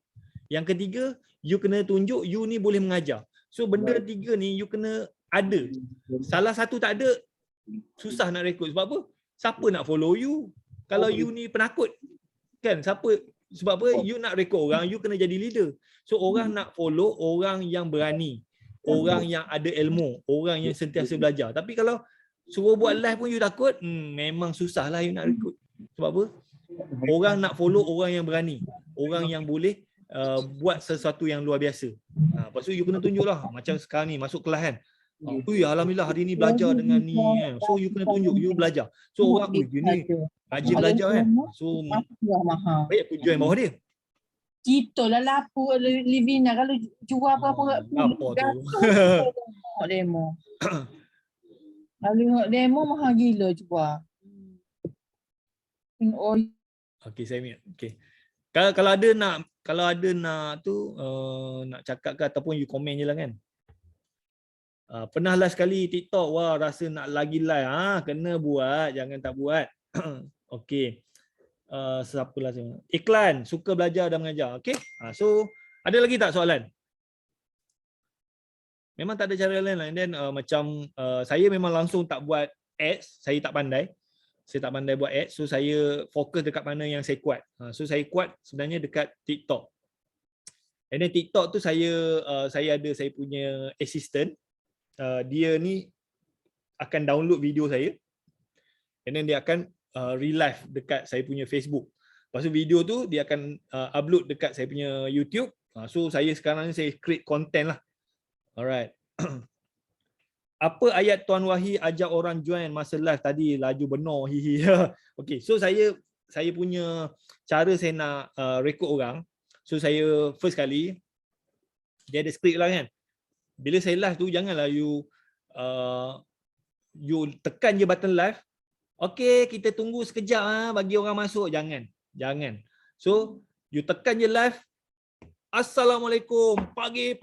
Yang ketiga, you kena tunjuk you ni boleh mengajar. So benda 3 ni you kena ada. Salah satu tak ada, susah nak rekrut. Sebab apa? Siapa nak follow you kalau you ni penakut kan? Siapa? Sebab apa? You nak rekrut orang, you kena jadi leader. So orang nak follow orang yang berani, orang yang ada ilmu, orang yang sentiasa belajar. Tapi kalau suruh buat live pun you takut, memang susah lah you nak rekrut. Sebab apa? Orang nak follow orang yang berani. Orang yang boleh buat sesuatu yang luar biasa. Lepas tu you kena tunjuk lah. Macam sekarang ni masuk kelas kan. Ui, alhamdulillah hari ni belajar dengan ni kan. So you kena tunjuk you belajar. So orang, ui dia ni rajin belajar kan. So baik aku join bawah dia. Kita lah lapuk Livina kalau jual apa-apa Apa tu? tengok demo. Kalau tengok demo mahal gila jual. Oh, Okey, saya mute. Okey. Kalau ada nak tu nak cakap ke ataupun you komen je lah kan. Pernah lah sekali TikTok, wah rasa nak lagi live. Kena buat, jangan tak buat. Okey. Siapa lah saya? Iklan, suka belajar dan mengajar. Okey. So, ada lagi tak soalan? Memang tak ada cara lain lah. And then macam saya memang langsung tak buat ads, saya tak pandai. Saya tak pandai buat ads, so saya fokus dekat mana yang saya kuat. So saya kuat sebenarnya dekat TikTok. And then TikTok tu saya ada saya punya assistant. Dia ni akan download video saya. And then dia akan relive dekat saya punya Facebook. Lepas tu video tu dia akan upload dekat saya punya YouTube. So saya sekarang ni saya create content lah. Alright. Apa ayat Tuan Wahid ajak orang join masa live tadi laju benar hihi. Okey, so saya punya cara saya nak record orang. So saya first kali dia ada skrip lah kan. Bila saya live tu janganlah you tekan je button live. Okey, kita tunggu sekejap bagi orang masuk, jangan. So you tekan je live. Assalamualaikum, pagi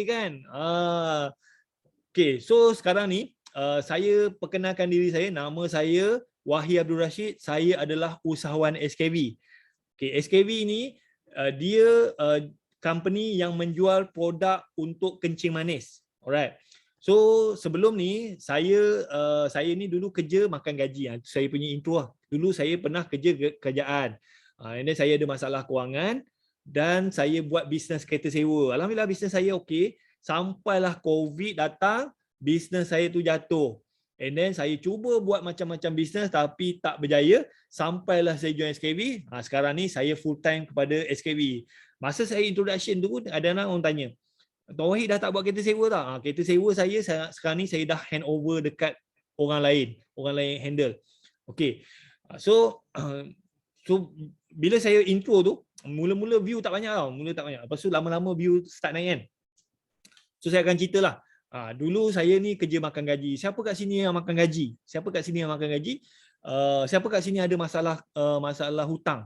kan. Okay, so sekarang ni saya perkenalkan diri saya. Nama saya Wahid Abdul Rashid. Saya adalah usahawan SKV. Okay, SKV ni dia company yang menjual produk untuk kencing manis. Alright. So sebelum ni saya ni dulu kerja makan gaji. Saya punya intro lah. Dulu saya pernah kerja kerjaan. And then saya ada masalah kewangan dan saya buat bisnes kereta sewa. Alhamdulillah bisnes saya okey. Sampailah COVID datang, bisnes saya tu jatuh. And then saya cuba buat macam-macam bisnes tapi tak berjaya. Sampailah saya join SKV. Sekarang ni saya full time kepada SKV. Masa saya introduction tu ada orang tanya, Tuan Wahid dah tak buat kereta sewa tak? Kereta sewa saya sekarang ni saya dah hand over dekat orang lain handle. Okay. So bila saya intro tu, mula-mula view tak banyak tau. Lepas tu lama-lama view start naik kan. So saya akan ceritalah. Dulu saya ni kerja makan gaji. Siapa kat sini yang makan gaji? Siapa kat sini ada masalah hutang?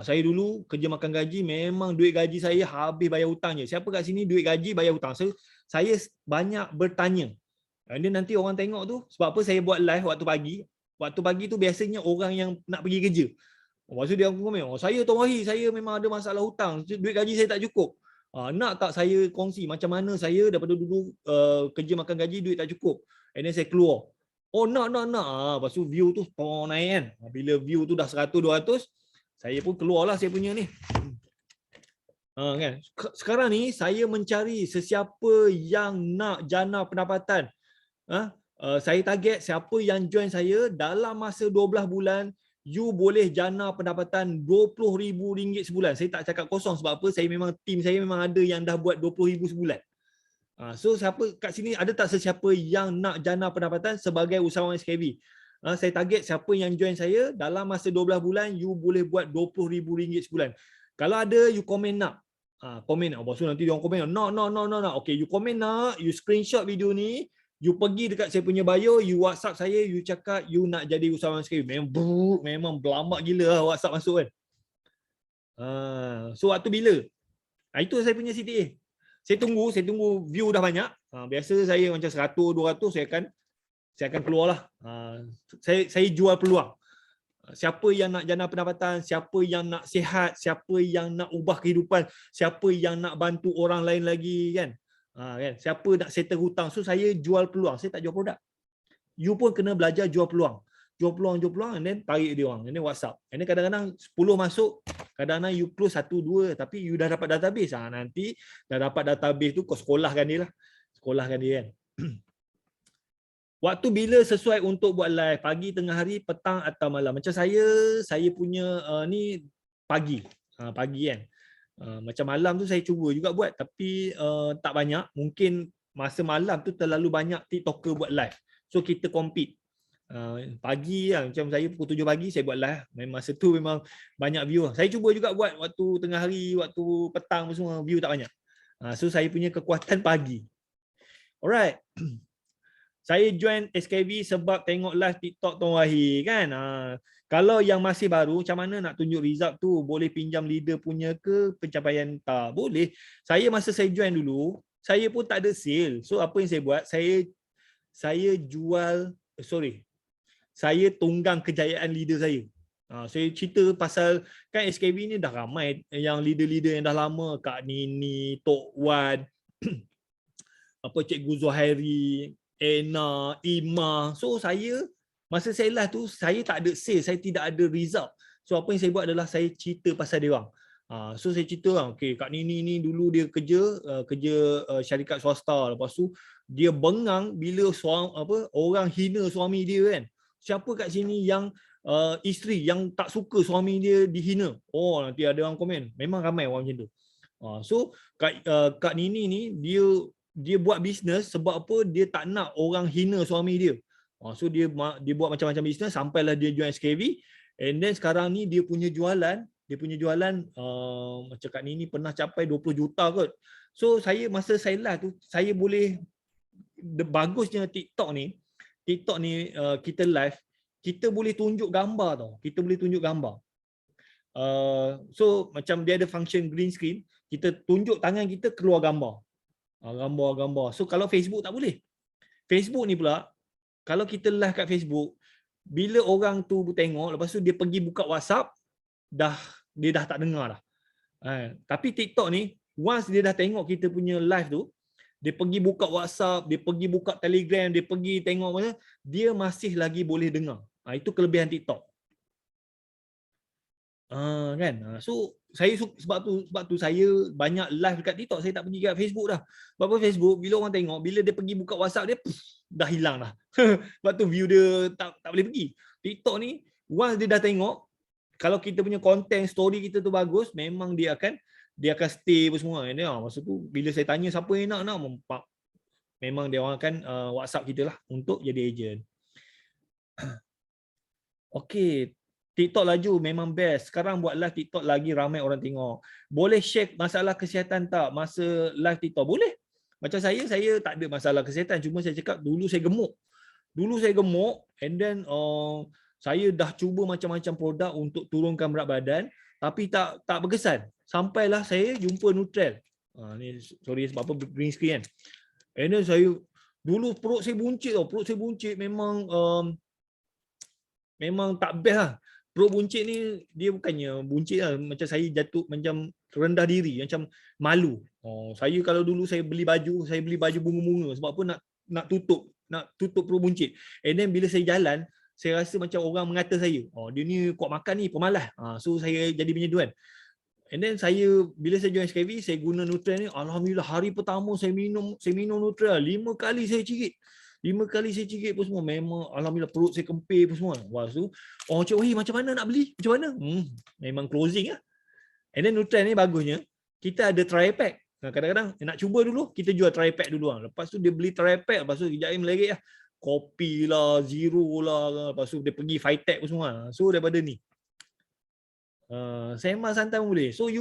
Saya dulu kerja makan gaji, memang duit gaji saya habis bayar hutang je. Siapa kat sini duit gaji bayar hutang? So, saya banyak bertanya. Dan nanti orang tengok tu, sebab apa saya buat live waktu pagi. Waktu pagi tu biasanya orang yang nak pergi kerja. Maksud dia aku komen, saya Tuan Wahid, saya memang ada masalah hutang. Duit gaji saya tak cukup. Nak tak saya kongsi macam mana saya daripada dulu kerja makan gaji duit tak cukup. And then saya keluar. Nak. Lepas tu view tu naik kan. Bila view tu dah 100-200, saya pun keluarlah saya punya ni. Kan? Sekarang ni saya mencari sesiapa yang nak jana pendapatan. Saya target siapa yang join saya dalam masa 12 bulan. You boleh jana pendapatan RM20,000 sebulan. Saya tak cakap kosong sebab apa? Tim saya memang ada yang dah buat RM20,000 sebulan. So siapa kat sini ada tak sesiapa yang nak jana pendapatan sebagai usahawan SKV? Saya target siapa yang join saya dalam masa 12 bulan you boleh buat RM20,000 sebulan. Kalau ada you komen nak. Komen nak. Lepas tu nanti dia orang komen nak. Okay, you komen nak, you screenshot video ni. You pergi dekat saya punya bio, you WhatsApp saya, you cakap you nak jadi usahawan SKV. Memang berlambak gila lah WhatsApp masuk kan. So waktu bila? Itu saya punya CTA. Saya tunggu view dah banyak. Biasa saya macam 100-200 saya akan keluar lah. Saya jual peluang. Siapa yang nak jana pendapatan, siapa yang nak sihat, siapa yang nak ubah kehidupan, siapa yang nak bantu orang lain lagi kan. Kan? Siapa nak settle hutang. So saya jual peluang, saya tak jual produk. You pun kena belajar jual peluang. Jual peluang and then tarik dia orang. And then WhatsApp. And then kadang-kadang 10 masuk, kadang-kadang you close 1-2 tapi you dah dapat database. Nanti dah dapat database tu kau sekolahkan dia lah. Sekolahkan dia kan. waktu bila sesuai untuk buat live, pagi, tengah hari, petang atau malam. Macam saya punya ni pagi. Pagi kan. Macam malam tu saya cuba juga buat tapi tak banyak. Mungkin masa malam tu terlalu banyak TikToker buat live. So kita compete. Pagi lah, macam saya pukul 7 pagi saya buat live. Masa tu memang banyak view. Saya cuba juga buat waktu tengah hari, waktu petang semua view tak banyak. So saya punya kekuatan pagi. Alright. Saya join SKV sebab tengok live TikTok Tuan Wahid kan. Kalau yang masih baru, macam mana nak tunjuk result tu? Boleh pinjam leader punya ke pencapaian? Tak boleh. Masa saya join dulu, saya pun tak ada sale. So apa yang saya buat? Saya jual, saya tunggang kejayaan leader saya. Saya cerita pasal kan SKV ni dah ramai yang leader-leader yang dah lama, Kak Nini, Tok Wan, Cikgu Zuhairi, Ena, Ima. So masa saya live tu saya tak ada sale, saya tidak ada result. So apa yang saya buat adalah saya cerita pasal dia orang. So saya cerita lah, okay, Kak Nini ni dulu dia kerja syarikat swasta. Lepas tu dia bengang bila orang hina suami dia kan. Siapa kat sini yang isteri yang tak suka suami dia dihina? Oh, nanti ada orang komen. Memang ramai orang macam tu. So Kak Nini ni dia buat bisnes sebab apa? Dia tak nak orang hina suami dia. So dia buat macam-macam bisnes sampailah dia join SKV. And then sekarang ni dia punya jualan macam Kak Nini pernah capai 20 juta kot. So masa saya live tu saya boleh, bagusnya TikTok ni kita live, kita boleh tunjuk gambar tau. Kita boleh tunjuk gambar. So macam dia ada function green screen, kita tunjuk tangan kita keluar gambar. Gambar. So kalau Facebook tak boleh. Facebook ni pula, kalau kita live kat Facebook, bila orang tu tengok, lepas tu dia pergi buka WhatsApp, dia dah tak dengar dah. Tapi TikTok ni, once dia dah tengok kita punya live tu, dia pergi buka WhatsApp, dia pergi buka Telegram, dia pergi tengok mana, dia masih lagi boleh dengar. Itu kelebihan TikTok. Kan? So saya sebab tu saya banyak live dekat TikTok, saya tak pergi kat Facebook dah. Sebab apa Facebook bila orang tengok, bila dia pergi buka WhatsApp dia dah hilang dah. Sebab tu view dia tak boleh pergi. TikTok ni once dia dah tengok, kalau kita punya konten story kita tu bagus, memang dia akan stay apa semua. Masa tu bila saya tanya siapa yang nak memang dia orang akan WhatsApp kita lah untuk jadi agent. Okey, TikTok laju memang best. Sekarang buat live TikTok lagi ramai orang tengok. Boleh share masalah kesihatan tak masa live TikTok? Boleh. Macam saya tak ada masalah kesihatan. Cuma saya cakap dulu saya gemuk. And then saya dah cuba macam-macam produk untuk turunkan berat badan. Tapi tak berkesan. Sampailah saya jumpa Nutrell. Ni sorry sebab apa green screen kan. And then saya dulu perut saya buncit tau. Perut saya buncit memang tak best lah. Perut buncit ni dia bukannya buncit lah. Macam saya jatuh macam rendah diri. Macam malu. Saya kalau dulu saya beli baju bunga-bunga. Sebab apa nak tutup perut buncit. And then bila saya jalan, saya rasa macam orang mengata saya. Dia ni kuat makan ni, pemalas. So saya jadi macam tu kan. And then bila saya join SKV, saya guna Nutrell ni. Alhamdulillah hari pertama saya minum Nutrell. 5 kali saya cigit. 5 kali saya cigit pun semua. Memang alhamdulillah perut saya kempir pun semua. Lepas tu, Cik Wahid macam mana nak beli? Macam mana? Memang closing lah. And then Nutrell ni bagusnya, kita ada try pack. Kadang-kadang nak cuba dulu, kita jual try pack dulu. Lepas tu dia beli try pack, lepas tu kejap lagi melerik lah. Kopi lah, zero lah, lepas tu dia pergi Fitech pun semua. So daripada ni. Saya memang santai pun boleh. So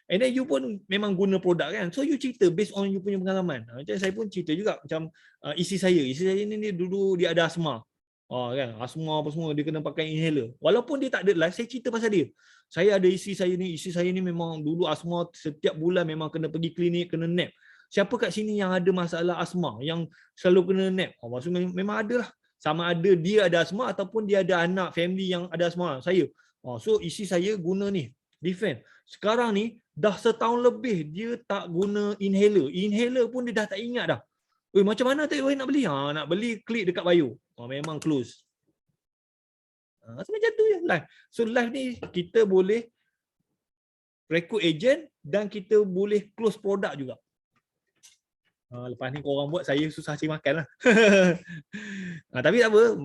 and then you pun memang guna produk kan. So you cerita based on you punya pengalaman. Macam saya pun cerita juga macam isteri saya ni dia dulu dia ada asma. Kan, asma apa semua dia kena pakai inhaler. Walaupun dia tak ada live, saya cerita pasal dia. Saya ada isteri saya ni memang dulu asma, setiap bulan memang kena pergi klinik, kena nap. Siapa kat sini yang ada masalah asma, yang selalu kena nap? Maksudnya memang ada lah. Sama ada dia ada asma ataupun dia ada anak family yang ada asma. Saya. So isteri saya guna ni, Defend. Sekarang ni dah setahun lebih dia tak guna inhaler. Inhaler pun dia dah tak ingat dah. Macam mana tak nak beli? Nak beli klik dekat bio. Memang close. So macam tu je live. So live ni kita boleh rekrut agent dan kita boleh close produk juga. Lepas ni korang buat, saya susah cari makan lah. Tapi tak apa,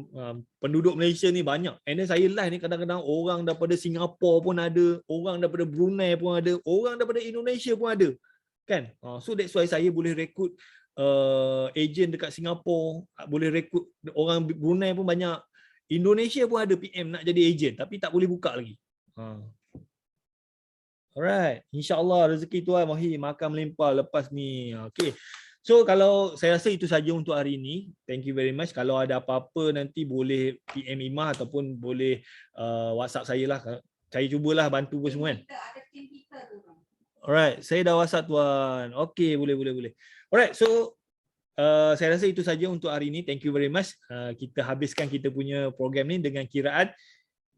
penduduk Malaysia ni banyak. And then saya live ni kadang-kadang orang daripada Singapura pun ada, orang daripada Brunei pun ada, orang daripada Indonesia pun ada. Kan? So that's why saya boleh rekrut agent dekat Singapura, boleh rekrut orang Brunei pun banyak. Indonesia pun ada PM nak jadi agent tapi tak boleh buka lagi. Alright, insya-Allah rezeki Tuhan Mahir makan melimpah lepas ni. Okay. So kalau saya rasa itu saja untuk hari ini. Thank you very much. Kalau ada apa-apa nanti boleh PM Imah ataupun boleh WhatsApp saya lah. Saya cubalah bantu pun semua kan. Kita ada tim kita tu. Alright, saya dah WhatsApp tuan. Okay, boleh. Alright, so saya rasa itu saja untuk hari ini. Thank you very much. Kita habiskan kita punya program ni dengan kiraan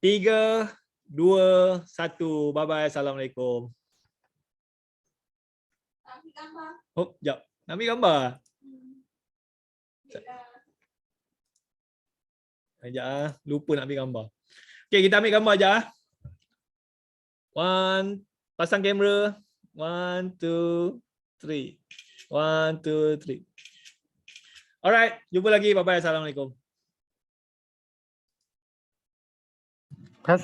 3, 2, 1. Bye-bye. Assalamualaikum. Ambil gambar. Oh, jap. Nak ambil gambar? Sekejap lupa nak ambil gambar. Okay, kita ambil gambar sekejap. 1, pasang kamera. 1, 2, 3. 1, 2, 3. Alright, jumpa lagi. Bye-bye. Assalamualaikum.